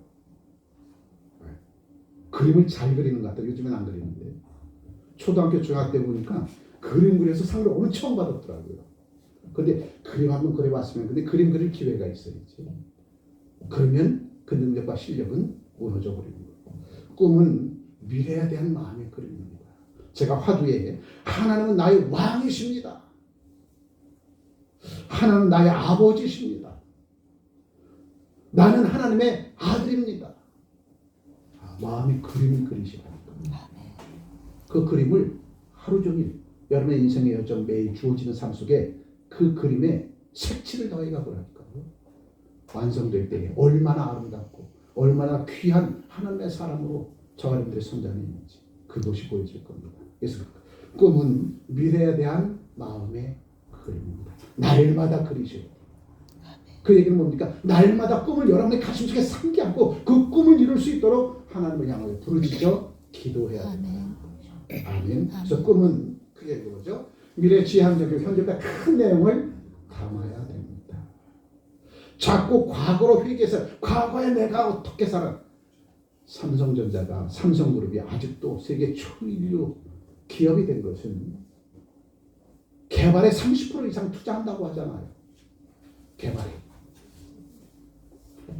그림을 잘 그리는 것 같아요. 요즘엔 안 그리는데. 초등학교 중학교 때 보니까 그림 그려서 상을 엄청 받았더라고요. 근데 그림 한번 그려봤으면, 근데 그림 그릴 기회가 있어야지. 그러면 그 능력과 실력은 무너져 버리는 거예요. 꿈은 미래에 대한 마음의 그림입니다. 제가 화두에 하나님은 나의 왕이십니다. 하나님은 나의 아버지십니다. 나는 하나님의 아들입니다. 마음의 그림을 그리시라는 겁니다. 그 그림을 하루 종일 여러분의 인생의 여정, 매일 주어지는 삶 속에 그 그림에 색칠을 더해가 보라니까요. 완성될 때에 얼마나 아름답고 얼마나 귀한 하나님의 사람으로 저 여러분들의 성장이 있는지 그것이 보여질 겁니다. 그래서 꿈은 미래에 대한 마음의 그림입니다. 날마다 그리시오. 그 얘기는 뭡니까? 날마다 꿈을 여러분의 가슴속에 상기하고 그 꿈을 이룰 수 있도록 하나님을 향하여 부르짖어 기도해야 됩니다. 아멘. 그래서 꿈은 크게 그거죠. 미래 지향적인 현재보다 큰 내용을 담아야 됩니다. 자꾸 과거로 회귀해서 과거에 내가 어떻게 살아. 삼성전자가, 삼성그룹이 아직도 세계 초일류 기업이 된 것은 개발에 30% 이상 투자한다고 하잖아요. 개발에.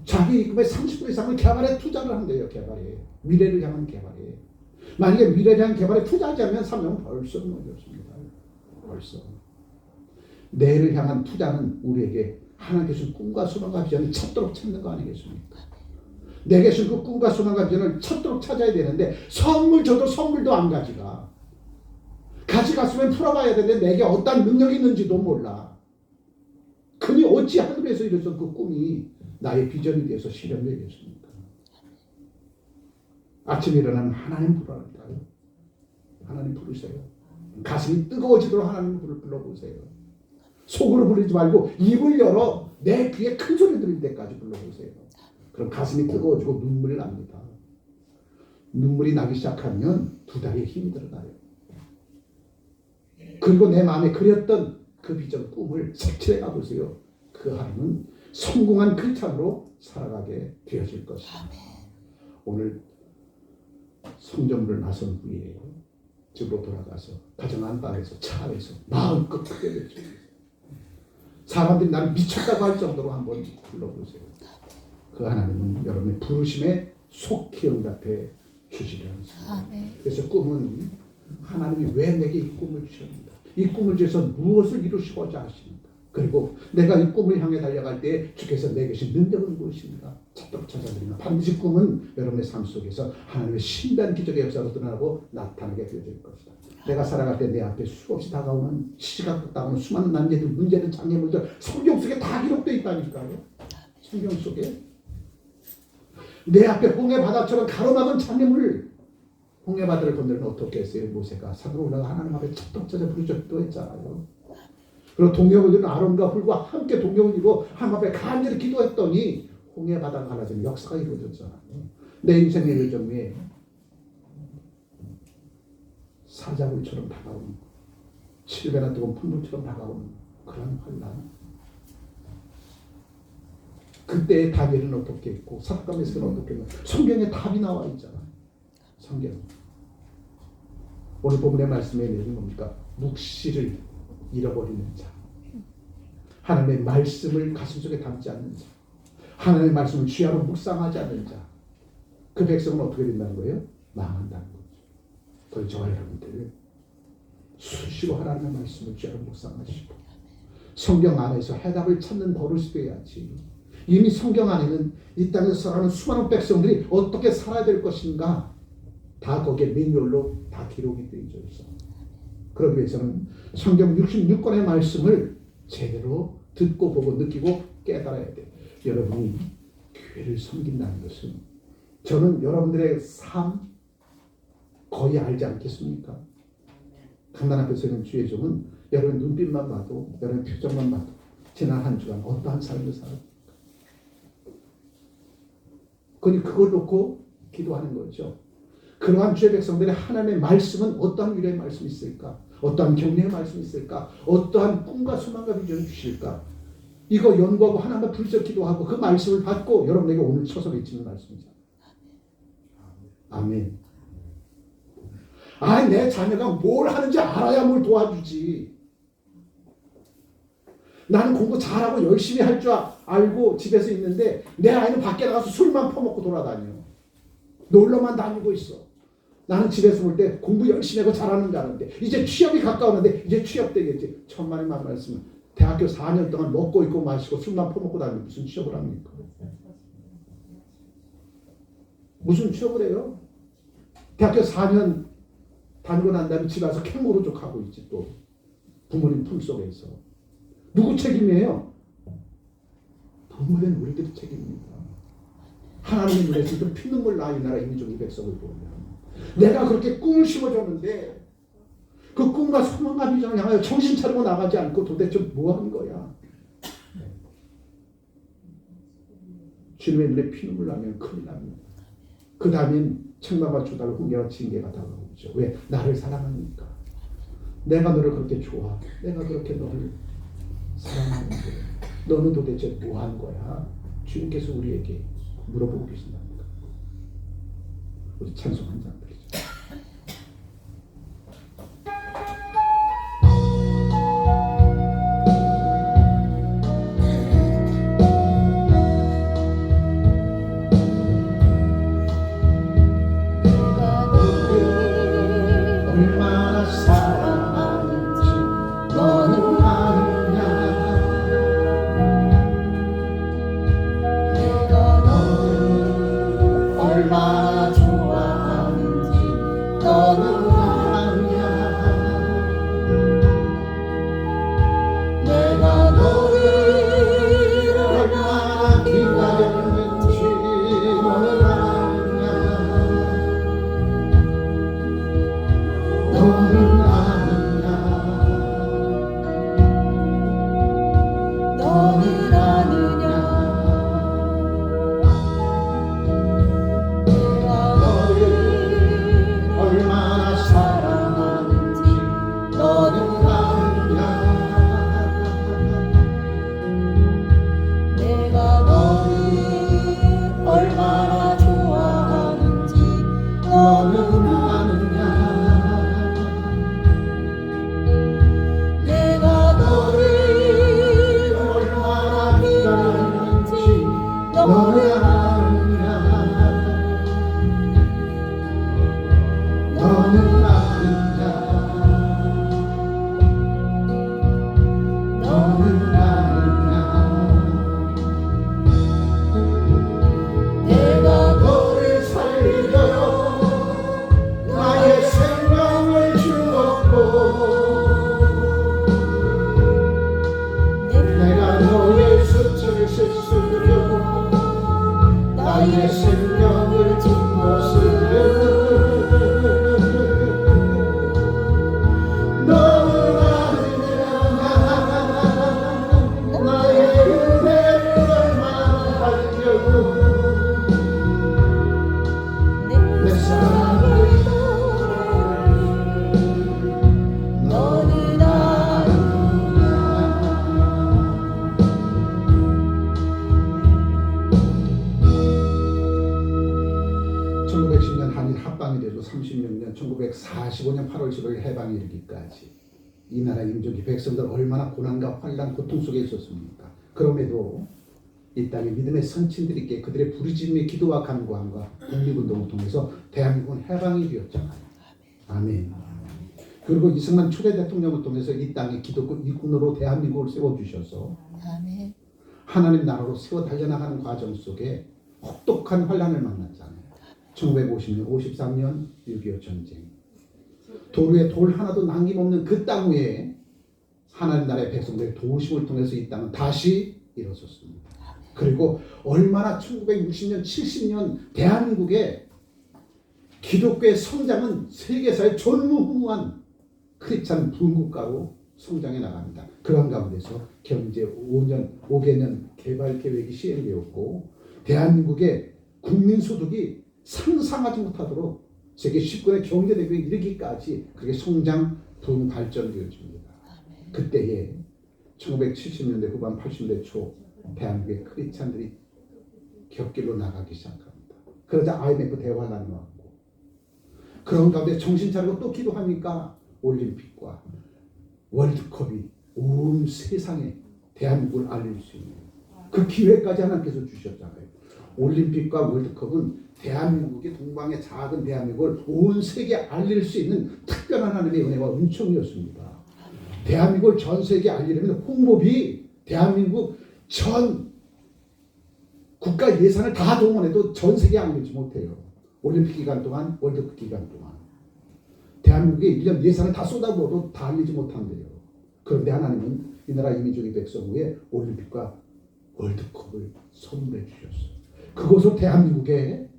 자기 임금의 30% 이상을 개발에 투자를 한대요. 개발에. 미래를 향한 개발에. 만약에 미래를 향한 개발에 투자하지 않으면 삼성은 벌써 무너졌습니다. 벌써. 내일을 향한 투자는 우리에게 하나님께 주신 꿈과 소망과 비전을 찾도록 찾는 거 아니겠습니까? 내게 주신 그 꿈과 소망과 비전을 찾도록 찾아야 되는데 선물 줘도 선물도 안 가져가. 가져갔으면 풀어봐야 되는데 내게 어떤 능력이 있는지도 몰라. 그니 어찌 하늘에서 이래서 그 꿈이 나의 비전이 되어서 실현되겠습니까? 아침에 일어나면 하나님 부르라니까요. 하나님 부르세요. 가슴이 뜨거워지도록 하나님 불러보세요. 속으로 부르지 말고 입을 열어 내 귀에 큰 소리 들릴 때까지 불러보세요. 그럼 가슴이 뜨거워지고 눈물이 납니다. 눈물이 나기 시작하면 두 다리에 힘이 들어가요. 그리고 내 마음에 그렸던 그 비전 꿈을 색칠해 가보세요. 그 하루는 성공한 크리스찬으로 살아가게 되어질 것입니다. 오늘 성전문을 나선 후에 집으로 돌아가서 가정 안방에서 차 안에서 마음껏 크게 외쳐주세요. 사람들이 나를 미쳤다고 할 정도로 한번 불러보세요. 그 하나님은 여러분의 부르심에 속히 응답해 주시려는 것입니다. 그래서 꿈은 하나님이 왜 내게 이 꿈을 주셨는가? 이 꿈을 주셔서 무엇을 이루시고자 하십니까? 그리고 내가 이 꿈을 향해 달려갈 때 주께서 내게 주신 능력은 무엇입니까? 찾도록 찾아드리면 반드시 꿈은 여러분의 삶 속에서 하나님의 신비한 기적의 역사로 드러나고 나타나게 되어질 것이다. 내가 살아갈 때 내 앞에 수없이 다가오는 시시각각 다가오는 수많은 난제들, 문제들, 장애물들 성경 속에 다 기록되어 있다니까요. 성경 속에 내 앞에 홍해 바다처럼 가로막은 장애물, 홍해 바다를 건너면 어떻게 했어요? 모세가 산으로 올라가 하나님 앞에 찾도록 찾아 부르짖기도 했잖아요. 그리고 동역을 이룬 아론과 훌과 함께 동역을 이루어 하나님 앞에 간절히 기도했더니 홍해 바다가 갈라지는 역사가 이루어졌잖아요. 내 인생의 여정에 사자굴처럼 다가오는 7배나 뜨거운 풍물처럼 다가오는 그런 환난. 그때의 다니엘은 어떻게 했고 삭감에서는 어떻게 했고 성경에 답이 나와 있잖아요. 성경. 오늘 본문의 말씀의 내용이 뭡니까? 묵시를 잃어버리는 자, 하나님의 말씀을 가슴속에 담지 않는 자, 하나님의 말씀을 주야로 묵상하지 않는 자, 그 백성은 어떻게 된다는 거예요? 망한다는 거죠. 그래서 저와 여러분들 수시로 하나님의 말씀을 주야로 묵상하시고 성경 안에서 해답을 찾는 버릇이 돼야지. 이미 성경 안에는 이 땅에서 살아가는 수많은 백성들이 어떻게 살아야 될 것인가 다 거기에 매뉴얼로 다 기록이 되어 있어. 그러기 위해서는 성경 66권의 말씀을 제대로 듣고 보고 느끼고 깨달아야 돼. 여러분이 교회를 섬긴다는 것은 저는 여러분들의 삶 거의 알지 않겠습니까? 강단 앞에 서 있는 주의 종은 여러분 눈빛만 봐도 여러분 표정만 봐도 지난 한 주간 어떠한 삶을 살았습니까? 그걸 놓고 기도하는 거죠. 그러한 주의 백성들의 하나님의 말씀은 어떠한 위로의 말씀이 있을까? 어떠한 격려의 말씀이 있을까? 어떠한 꿈과 소망과 비전을 주실까? 이거 연구하고 하나님과 불적 기도하고 그 말씀을 받고 여러분에게 오늘 쳐서 외치는 말씀이죠. 아멘. 내 자녀가 뭘 하는지 알아야 뭘 도와주지. 나는 공부 잘하고 열심히 할 줄 알고 집에서 있는데 내 아이는 밖에 나가서 술만 퍼먹고 돌아다녀. 놀러만 다니고 있어. 나는 집에서 볼 때 공부 열심히 하고 잘하는 줄 아는데 이제 취업이 가까웠는데 이제 취업 되겠지. 천만의 말씀은 대학교 4년 동안 먹고 있고 마시고 술만 퍼먹고 다니면 무슨 취업을 합니까? 무슨 취업을 해요? 대학교 4년 다니고 난 다음에 집에 와서 캥거루족 하고 있지 또. 부모님 품속에서. 누구 책임이에요? 부모는 우리들의 책임입니다. 하나님의 눈에서도 피눈물 나 이 나라 인종의 백성을 보면 내가 그렇게 꿈을 심어줬는데 그 꿈과 소망과 비전을 향하여 정신 차리고 나가지 않고 도대체 뭐 하는 거야? 주님의 눈에 피눈물 나면 큰일 납니다. 그 다음엔 책망과 조달과 훈계와 징계가 다가오죠. 왜? 나를 사랑하니까. 내가 너를 그렇게 좋아. 내가 그렇게 너를 사랑하는데 너는 도대체 뭐 하는 거야? 주님께서 우리에게 물어보고 계신답니다. 우리 찬송 한 장 드리죠. 얼마나 사랑하는지 너는 아느냐. 내가 너를 얼마나 좋아하는지 너는 아느냐. 내가 너를 얼마나 기다렸는지 너는 아느냐. 너는 아느냐. 너는 아느냐. 내가 너를 얼마나 사랑하는지 너는 아느냐. 내가 너를 얼마나 좋아하는지 너는 아느냐. 내가 너를 얼마나 기다렸는지 너는 아느냐. 너는 아느냐. 너는 아느냐. 내가 너를 살리려 나의 생명을 주었고 내가 너의 수치를 씻으려 나의 생명을 준 것을 너는 아느냐. 나의 은혜를 얼마나 알려고 내 사랑을 너는 아느냐. 1910년 한일 합방이 되고 36년 1945년 8월 15일 해방이 이르기까지 이 나라 민족이 백성들 얼마나 고난과 환난 고통 속에 있었습니까? 그럼에도 이 땅에 믿음의 선친들에게 그들의 부르짖음의 기도와 간구함과 독립운동을 통해서 대한민국은 해방이 되었잖아요. 아멘. 그리고 이승만 초대 대통령을 통해서 이 땅에 기독교 일꾼으로 대한민국을 세워주셔서 아멘. 하나님 나라로 세워 달려나가는 과정 속에 혹독한 환란을 만났잖아요. 1950년, 53년 6.25 전쟁. 돌 위에 돌 하나도 남김없는 그 땅 위에 하나님 나라의 백성들의 도우심을 통해서 이 땅은 다시 일어섰습니다. 그리고 얼마나 1960년, 70년 대한민국의 기독교의 성장은 세계사의 전무후무한 크리스찬 부흥국가로 성장해 나갑니다. 그런 가운데서 경제 5개년 개발 계획이 시행되었고 대한민국의 국민소득이 상상하지 못하도록 세계 10권의 경제대국에 이르기까지 그게 성장 부흥 발전되어집니다. 그때에 1970년대 후반 80년대 초 대한민국의 크리스찬들이 곁길로 나가기 시작합니다. 그러자 IMF 대환란이 왔고 그런 가운데 정신 차리고 또 기도하니까 올림픽과 월드컵이 온 세상에 대한민국을 알릴 수 있는 그 기회까지 하나님께서 주셨잖아요. 올림픽과 월드컵은 대한민국이 동방의 작은 대한민국을 온 세계에 알릴 수 있는 특별한 하나님의 은혜와 은총이었습니다. 대한민국을 전 세계에 알리려면 홍보비 대한민국 전 국가 예산을 다 동원해도 전 세계에 알리지 못해요. 올림픽 기간 동안, 월드컵 기간 동안. 대한민국의 1년 예산을 다 쏟아부어도 다 알리지 못한대요. 그런데 하나님은 이 나라 이민족의 백성 위에 올림픽과 월드컵을 선물해 주셨어요. 그것을 대한민국에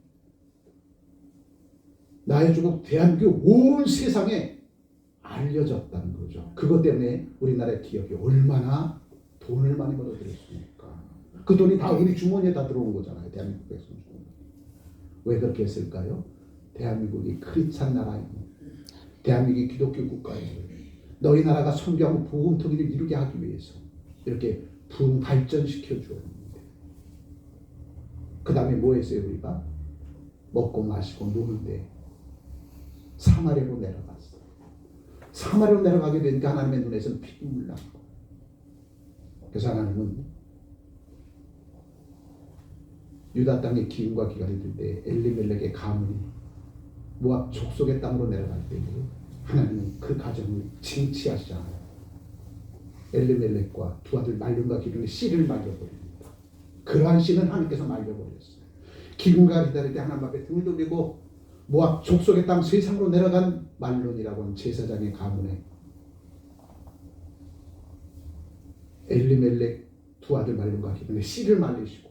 나의 조국 대한민국 온 세상에 알려졌다는 거죠. 그것 때문에 우리나라의 기업이 얼마나 돈을 많이 벌어들였습니까? 그 돈이 다 우리 주머니에 다 들어온 거잖아요. 대한민국 백성 주머니. 왜 그렇게 했을까요? 대한민국이 크리스찬 나라이고 대한민국이 기독교 국가이고 너희 나라가 선교하고 복음 통일을 이루게 하기 위해서 이렇게 부흥 발전시켜 주었는데 그 다음에 뭐 했어요? 우리가 먹고 마시고 노는데 사마리아로 내려갔어요. 사마리아로 내려가게 되니까 하나님의 눈에서는 피눈물 나고 그래서 하나님은 유다 땅의 기운과 기갈이 들 때 엘리멜렉의 가문이 모압 족속의 땅으로 내려갈 때 하나님은 그 가정을 징치하시잖아요. 엘리멜렉과 두 아들 말론과 기근의 씨를 말려버립니다. 그러한 씨는 하나님께서 말려버렸어요. 기근과 기다릴 때 하나님 앞에 등을 돌리고 모압 족속의 땅 세상으로 내려간 말론이라고 하는 제사장의 가문에 엘리멜렉 두 아들 말론과 기근의 씨를 말리시고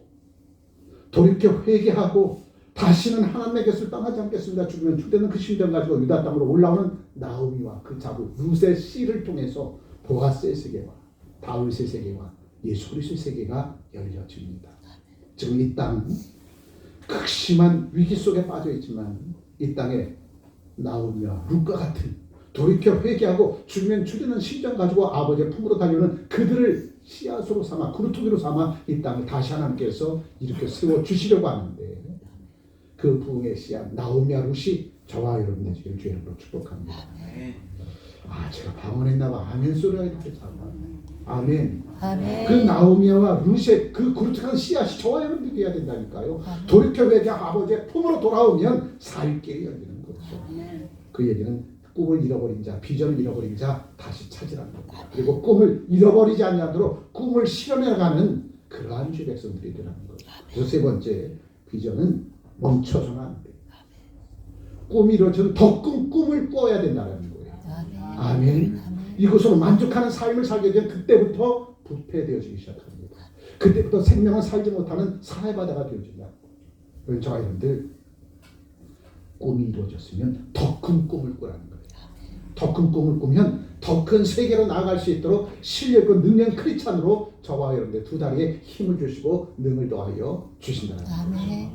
돌이켜 회개하고 다시는 하나님의 것을 떠나지 않겠습니다. 죽으면 죽되는 그 심정 가지고 유다 땅으로 올라오는 나오미와 그 자부 룻의 씨를 통해서 보아스의 세계와 다윗의 세계와 예수 그리스도의 세계가 열려집니다. 지금 이 땅 극심한 위기 속에 빠져 있지만 이 땅에 나오미와 룻과 같은 돌이켜 회개하고 죽으면 죽이는 심정 가지고 아버지의 품으로 달려오는 그들을 씨앗으로 삼아 그루터기로 삼아 이 땅을 다시 하나님께서 이렇게 세워주시려고 하는데 그 부흥의 씨앗 나오미와 룻이 저와 여러분의 지금 주의 이름으로 축복합니다. 아 제가 방언했나 봐. 아멘 소리가 이렇게 잠깐. 아멘. 아멘. 그 나오미와 룻의 그 그루터기한 씨앗이 저와 여러분들이 해야 된다니까요. 아멘. 돌이켜 회개하고 아버지의 품으로 돌아오면 살 길이 열리는 거죠. 그 얘기는 꿈을 잃어버린 자, 비전을 잃어버린 자 다시 찾으라는 겁니다. 그리고 꿈을 잃어버리지 않도록 꿈을 실현해가는 그러한 주의 백성들이 되라는 거죠. 그래서 세 번째 비전은 멈춰서는 안 돼요. 꿈이 이루어지면 더 큰 꿈을 꿔야 된다는 거예요. 아멘. 이것으로 만족하는 삶을 살게 되면 그때부터 부패되어지기 시작합니다. 그때부터 생명을 살지 못하는 사회바다가 되어진다. 저와 여러분들 꿈이 이루어졌으면 더 큰 꿈을 꾸라는 거예요. 더 큰 꿈을 꾸면 더 큰 세계로 나아갈 수 있도록 실력과 능력 크리스찬으로 저와 여러분들 두 다리에 힘을 주시고 능을 더하여 주신다는 거예요.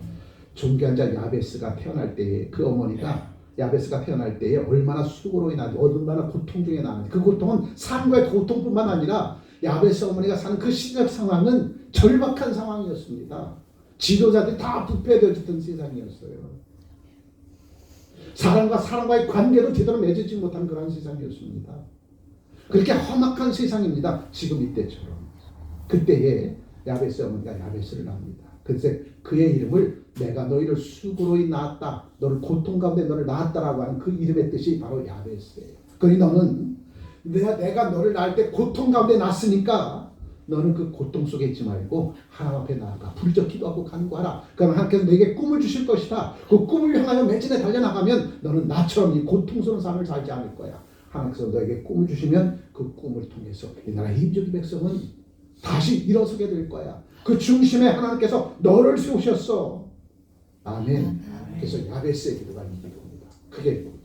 존귀한 자 야베스가 태어날 때에 그 어머니가 야베스가 태어날 때에 얼마나 수고로 인한 얼마나 고통 중에 나는지 그 고통은 삶과의 고통뿐만 아니라 야베스 어머니가 사는 그 시적 상황은 절박한 상황이었습니다. 지도자들이 다 부패되어졌던 세상이었어요. 사람과 사람과의 관계도 제대로 맺지 못한 그런 세상이었습니다. 그렇게 험악한 세상입니다. 지금 이때처럼. 그때에 야베스 어머니가 야베스를 낳습니다. 그래서 그의 이름을 내가 너희를 수고로 낳았다. 너를 고통 가운데 너를 낳았다라고 하는 그 이름의 뜻이 바로 야베스예요. 그러니 너는 내가 너를 낳을 때 고통 가운데 낳았으니까 너는 그 고통 속에 있지 말고 하나님 앞에 나아가 부르짖어 기도하고 간구하라. 그럼 하나님께서 내게 꿈을 주실 것이다. 그 꿈을 향하여 매진에 달려나가면 너는 나처럼 이 고통스러운 삶을 살지 않을 거야. 하나님께서 너에게 꿈을 주시면 그 꿈을 통해서 이 나라의 민족의 백성은 다시 일어서게 될 거야. 그 중심에 하나님께서 너를 세우셨어. 아멘. 그래서 야베스의 기도가 이 기도입니다. 크게 보죠.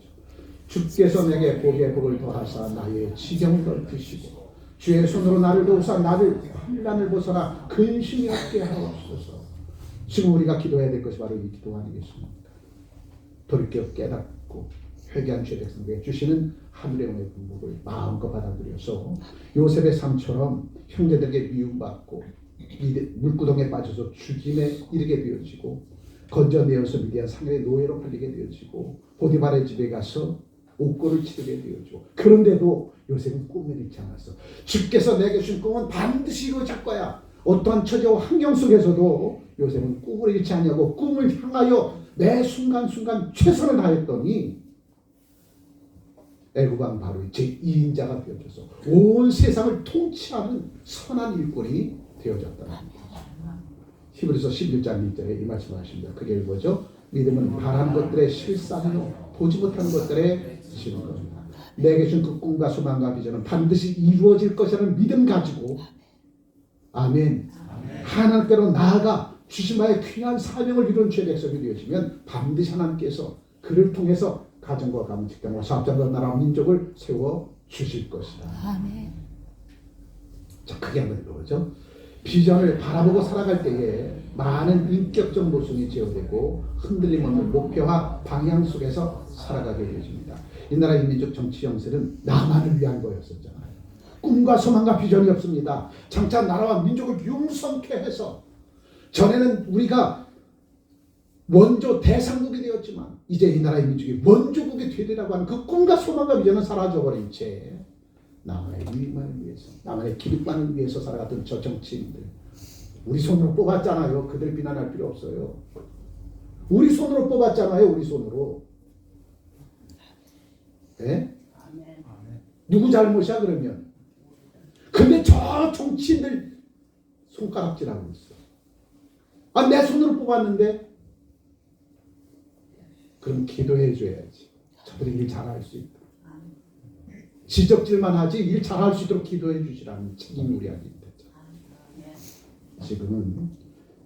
주께서 내게 복의 복을 더하사 나의 지경을 넓히시고 주의 손으로 나를 도우사 나를 환난을 벗어나 근심이 없게 하옵소서. 지금 우리가 기도해야 될 것이 바로 이 기도 아니겠습니까? 돌이켜 깨닫고 회개한 죄 백성에게 주시는 하늘의 은혜의 복을 마음껏 받아들여서 요셉의 삶처럼 형제들에게 미움받고 물구덩이에 빠져서 죽임에 이르게 되어지고 건져내어서 미디안 상의 노예로 팔리게 되어지고 보디발의 집에 가서 옥고를 치르게 되어지고 그런데도 요셉은 꿈을 잃지 않았어. 주께서 내게 주신 꿈은 반드시 이루어질 거야. 어떠한 처지와 환경 속에서도 요셉은 꿈을 잃지 않냐고 꿈을 향하여 매 순간순간 최선을 다했더니 애국왕 바로의 제2인자가 되어져서 온 세상을 통치하는 선한 일꾼이 되어졌다. 히브리서 11장 1절에 이 말씀을 하십니다. 그게 뭐죠? 믿음은 바라는 것들의 실상이요 보지 못하는 것들의 실상입니다. 내게 준 그 꿈과 소망과 비전은 반드시 이루어질 것이라는 믿음 가지고 아멘. 하나님께로 나아가 주신 바의 귀한 사명을 이룬 죄 백성이 되어지면 반드시 하나님께서 그를 통해서 가정과 가문, 직장과 사업장과 나라와 민족을 세워 주실 것이다. 아멘. 자, 크게 한번 읽어보죠. 비전을 바라보고 살아갈 때에 많은 인격적 모순이 제어되고 흔들림 없는 목표와 방향 속에서 살아가게 되어집니다. 이 나라의 민족 정치 정세는 나만을 위한 거였었잖아요. 꿈과 소망과 비전이 없습니다. 장차 나라와 민족을 융성케 해서 전에는 우리가 원조 대상국이 되었지만 이제 이 나라의 민족이 원조국이 되리라고 하는 그 꿈과 소망과 비전은 사라져버린 채 나만의 유익만을 위해서 나만의 기득만을 위해서 살아갔던 저 정치인들 우리 손으로 뽑았잖아요. 그들 비난할 필요 없어요. 우리 손으로 뽑았잖아요. 우리 손으로. 네? 누구 잘못이야 그러면? 근데 저 정치인들 손가락질하고 있어. 아, 내 손으로 뽑았는데? 그럼 기도해 줘야지. 저들이 일 잘할 수 있다. 지적질만 하지 일 잘할 수 있도록 기도해 주시라는 책임이 우리한테 있다. 지금은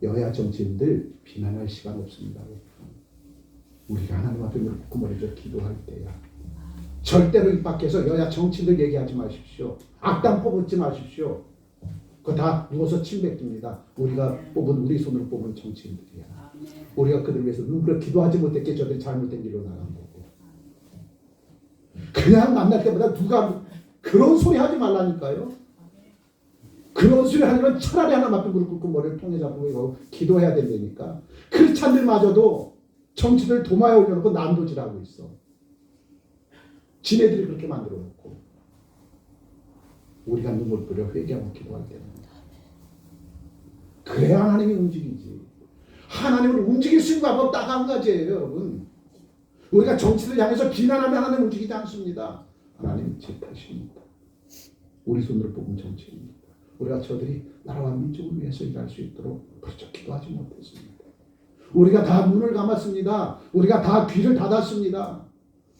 여야 정치인들 비난할 시간 없습니다. 우리가 하나님 앞에 무릎 꿇어 기도할 때야. 절대로 입 밖에서 여야 정치인들 얘기하지 마십시오. 악당 뽑지 마십시오. 그거 다 누워서 침 뱉깁니다. 우리가 뽑은 우리 손으로 뽑은 정치인들이야. 우리가 그들 위해서 눈물을 기도하지 못했기에 저들이 잘못된 길로 나간 거고. 그냥 만날 때마다 누가 그런 소리 하지 말라니까요. 그런 소리 하려면 차라리 하나님 앞에 무릎 꿇고 머리를 통해 잡고 기도해야 된다니까. 크리스찬들마저도 정치들 도마에 올려놓고 난도질하고 있어. 지네들이 그렇게 만들어 놓고 우리가 눈물 뿌려 회개하고 기도할 때는 그래야 하나님이 움직이지. 하나님을 움직일 수 있는 방법 딱 한 가지예요, 여러분. 우리가 정치를 향해서 비난하면 하나님 움직이지 않습니다. 하나님 제 탓입니다. 우리 손으로 뽑은 정치입니다. 우리가 저들이 나라와 민족을 위해서 일할 수 있도록 부쩍 기도하지 못했습니다. 우리가 다 눈을 감았습니다. 우리가 다 귀를 닫았습니다.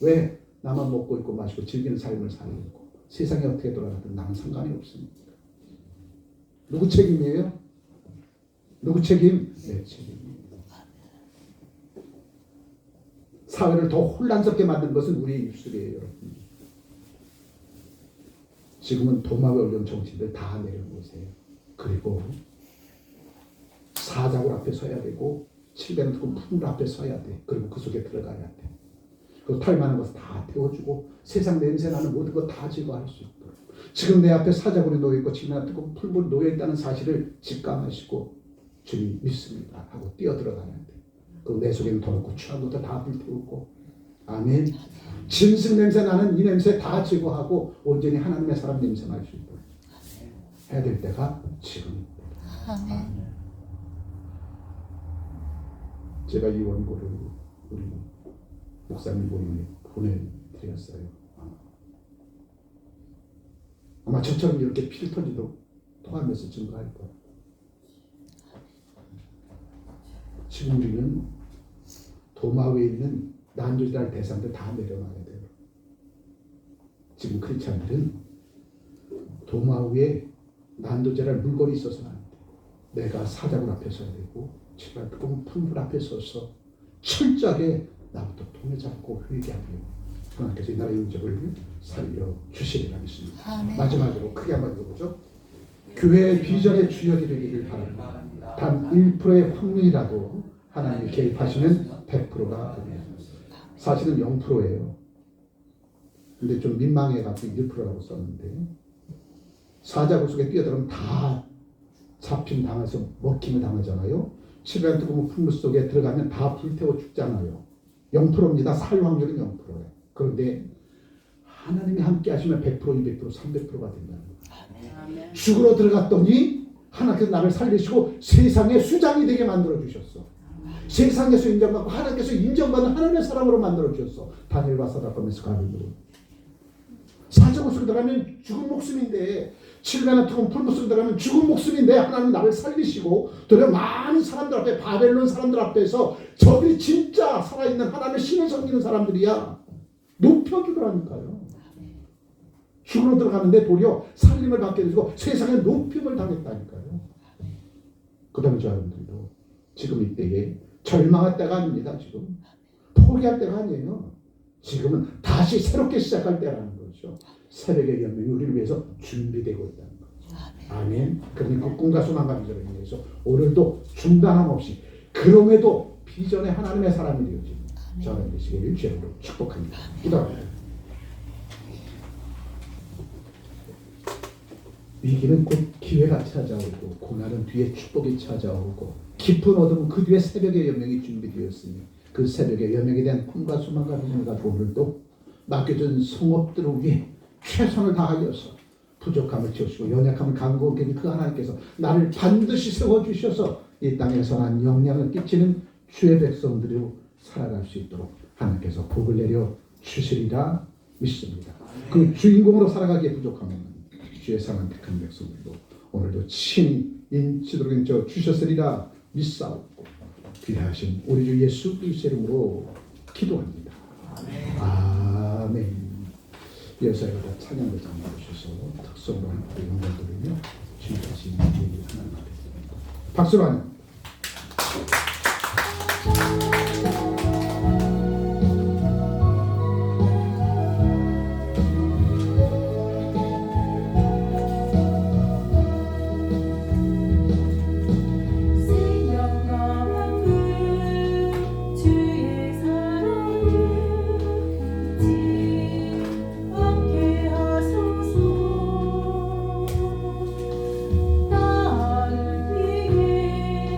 왜? 나만 먹고 있고 마시고 즐기는 삶을 살고 세상이 어떻게 돌아가든 나는 상관이 없습니다. 누구 책임이에요? 누구 책임? 내 책임입니다. 사회를 더 혼란스럽게 만든 것은 우리의 입술이에요, 여러분. 지금은 도마에 올려온 정치인들 다 내려놓으세요. 그리고 사자굴 앞에 서야 되고 700원 품물 앞에 서야 돼. 그리고 그 속에 들어가야 돼. 그 털만한 것을 다 태워주고 세상 냄새나는 모든 것 다 제거할 수 있도록. 지금 내 앞에 사자굴이 놓여있고 지금 내 앞에 풀물이 놓여있다는 사실을 직감하시고 주님 믿습니다 하고 뛰어들어가야 돼. 그리고 내 속에는 더럽고 추한 것도 다 불태우고 아멘. 짐승 냄새 나는 이 냄새 다 제거하고 온전히 하나님의 사람 냄새 날 수 있도록 해야 될 때가 지금입니다. 아멘. 제가 이 원고를 우리 목사님 본인이 보내드렸어요. 아마 저처럼 이렇게 피를 터지도록 통하면서 증거할 거예요. 지금 우리는 도마 위에 있는 난조지랄 대상들 다 내려놔야 돼요. 지금 크리스찬들은 도마 위에 난도질할 물건이 있어서는 안 돼. 내가 사자굴 앞에 서야 되고 제발 뜨거운 풀물 앞에 서서 철저하게 나부터 통해 잡고 회개하며 하나님께서 이 나라의 인적을 살려주시리라 믿습니다. 아멘. 마지막으로 크게 한번 읽어보죠. 교회의 비전에 주역이 바랍니다. 단 1%의 확률이라도 하나님이 개입하시면 100%가 됩니다. 사실은 0%예요. 근데 좀 민망해가지고 1%라고 썼는데 사자굴 속에 뛰어들어가면 다 잡힘 당해서 먹힘을 당하잖아요. 7년 뜨거운 풀물 속에 들어가면 다 불태워 죽잖아요. 0%입니다. 살 확률은 0%예요. 그런데 하나님이 함께 하시면 100%, 200%, 300%가 된다는 거예요. 죽으러 들어갔더니 하나님께서 나를 살리시고 세상의 수장이 되게 만들어 주셨어. 세상에서 인정받고 하나님께서 인정받는 하나님의 사람으로 만들어 주셨어. 다니엘과 사드락과 가룟으로. 사자굴 속에 들어가면 죽은 목숨인데 7년의 뜨거운 풀물 속에 들어가면 죽은 목숨인데 하나님 나를 살리시고 도리어 많은 사람들 앞에 바벨론 사람들 앞에서 저들이 진짜 살아있는 하나님의 신을 섬기는 사람들이야. 높여주더라니까요. 죽으러 들어가는데 도리어 살림을 받게 되고 세상에 높임을 당했다니까요. 그 다음에 저여러분들도 지금 이때에 절망할 때가 아닙니다. 지금 포기할 때가 아니에요. 지금은 다시 새롭게 시작할 때라는 거죠. 새벽의 연명이 우리를 위해서 준비되고 있다는 거죠. 아멘. 그러니 그 꿈과 소망과 비전을 위해서 오늘도 중단함 없이 그럼에도 비전의 하나님의 사람이 되어집니다. 저는 되시기를 주님으로 축복합니다. 기도합니다. 위기는 곧 기회가 찾아오고 고난은 뒤에 축복이 찾아오고 깊은 어둠은 그 뒤에 새벽의 여명이 준비되었으니 그 새벽의 여명에 대한 꿈과 소망과 비전을 가지고 오늘도 맡겨진 성업들을 위해 최선을 다하여서 부족함을 채우시고 연약함을 강구하게 된 그 하나님께서 나를 반드시 세워주셔서 이 땅에 선한 영향을 끼치는 주의 백성들로 살아갈 수 있도록 하나님께서 복을 내려 주시리라 믿습니다. 그 주인공으로 살아가기에 부족하면 주의 사랑한 택한 백성들도 오늘도 친히 인치도록 인쳐 주셨으리라 믿사옵고 귀하신 우리 주 예수 그리스도의 이름으로 기도합니다. 아멘. 이어서 다 찬양을 장해주셔서 특성으로 함께 영광 돌리며 주님께서 얘기 하나님 하겠습니다. 박수로 하는 나를 위해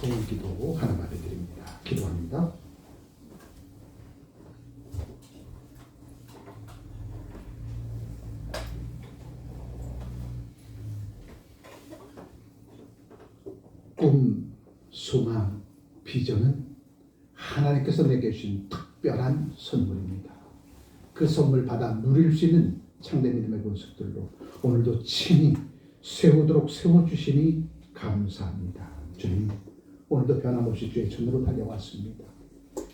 좋은 기도 하나만 해드립니다. 기도합니다. 꿈, 소망, 비전은 하나님께서 내게 주신 특별한 선물입니다. 그 선물 받아 누릴 수 있는 창대 믿음의 본석들로 오늘도 친히 세우도록 세워주시니 감사합니다. 주님, 오늘도 변함없이 주의 전으로 달려왔습니다.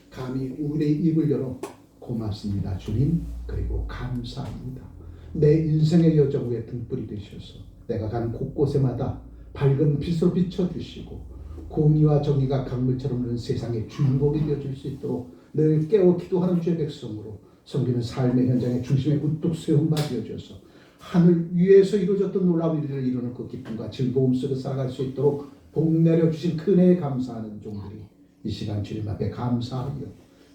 감히 우리의 입을 열어 고맙습니다. 주님, 그리고 감사합니다. 내 인생의 여정 위에 등불이 되셔서 내가 가는 곳곳에마다 밝은 빛으로 비춰주시고 공의와 정의가 강물처럼 흐르는 세상의 주인공이 되어줄 수 있도록 늘 깨어 기도하는 주의 백성으로 섬기는 삶의 현장의 중심에 우뚝 세운 바 되어줘서 하늘 위에서 이루어졌던 놀라운 일을 이루는 그 기쁨과 즐거움 속에 살아갈 수 있도록 복 내려주신 큰애에 감사하는 종들이 이 시간 주님 앞에 감사하여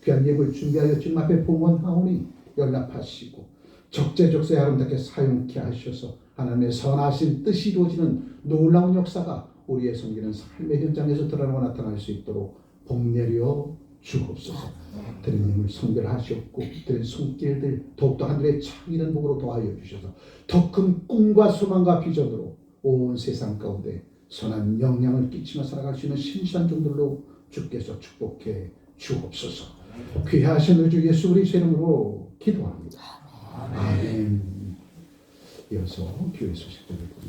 귀한 예물 준비하여 주님 앞에 봉헌하오니 연락하시고 적재적소에 아름답게 사용케 하셔서 하나님의 선하신 뜻이 이루어지는 놀라운 역사가 우리의 섬기는 삶의 현장에서 드러나고 나타날 수 있도록 복 내려 주옵소서. 드린 힘을 성별하시옵고 드린 손길들 더욱더 하늘의 창이는 복으로 도와여 주셔서 더 큰 꿈과 소망과 비전으로 온 세상 가운데 선한 영향을 끼치며 살아갈 수 있는 신실한 종들로 주께서 축복해 주옵소서. 귀하신 우리 주 예수 그리스도의 이름으로 기도합니다. 아멘. 이어서 교회 소식들을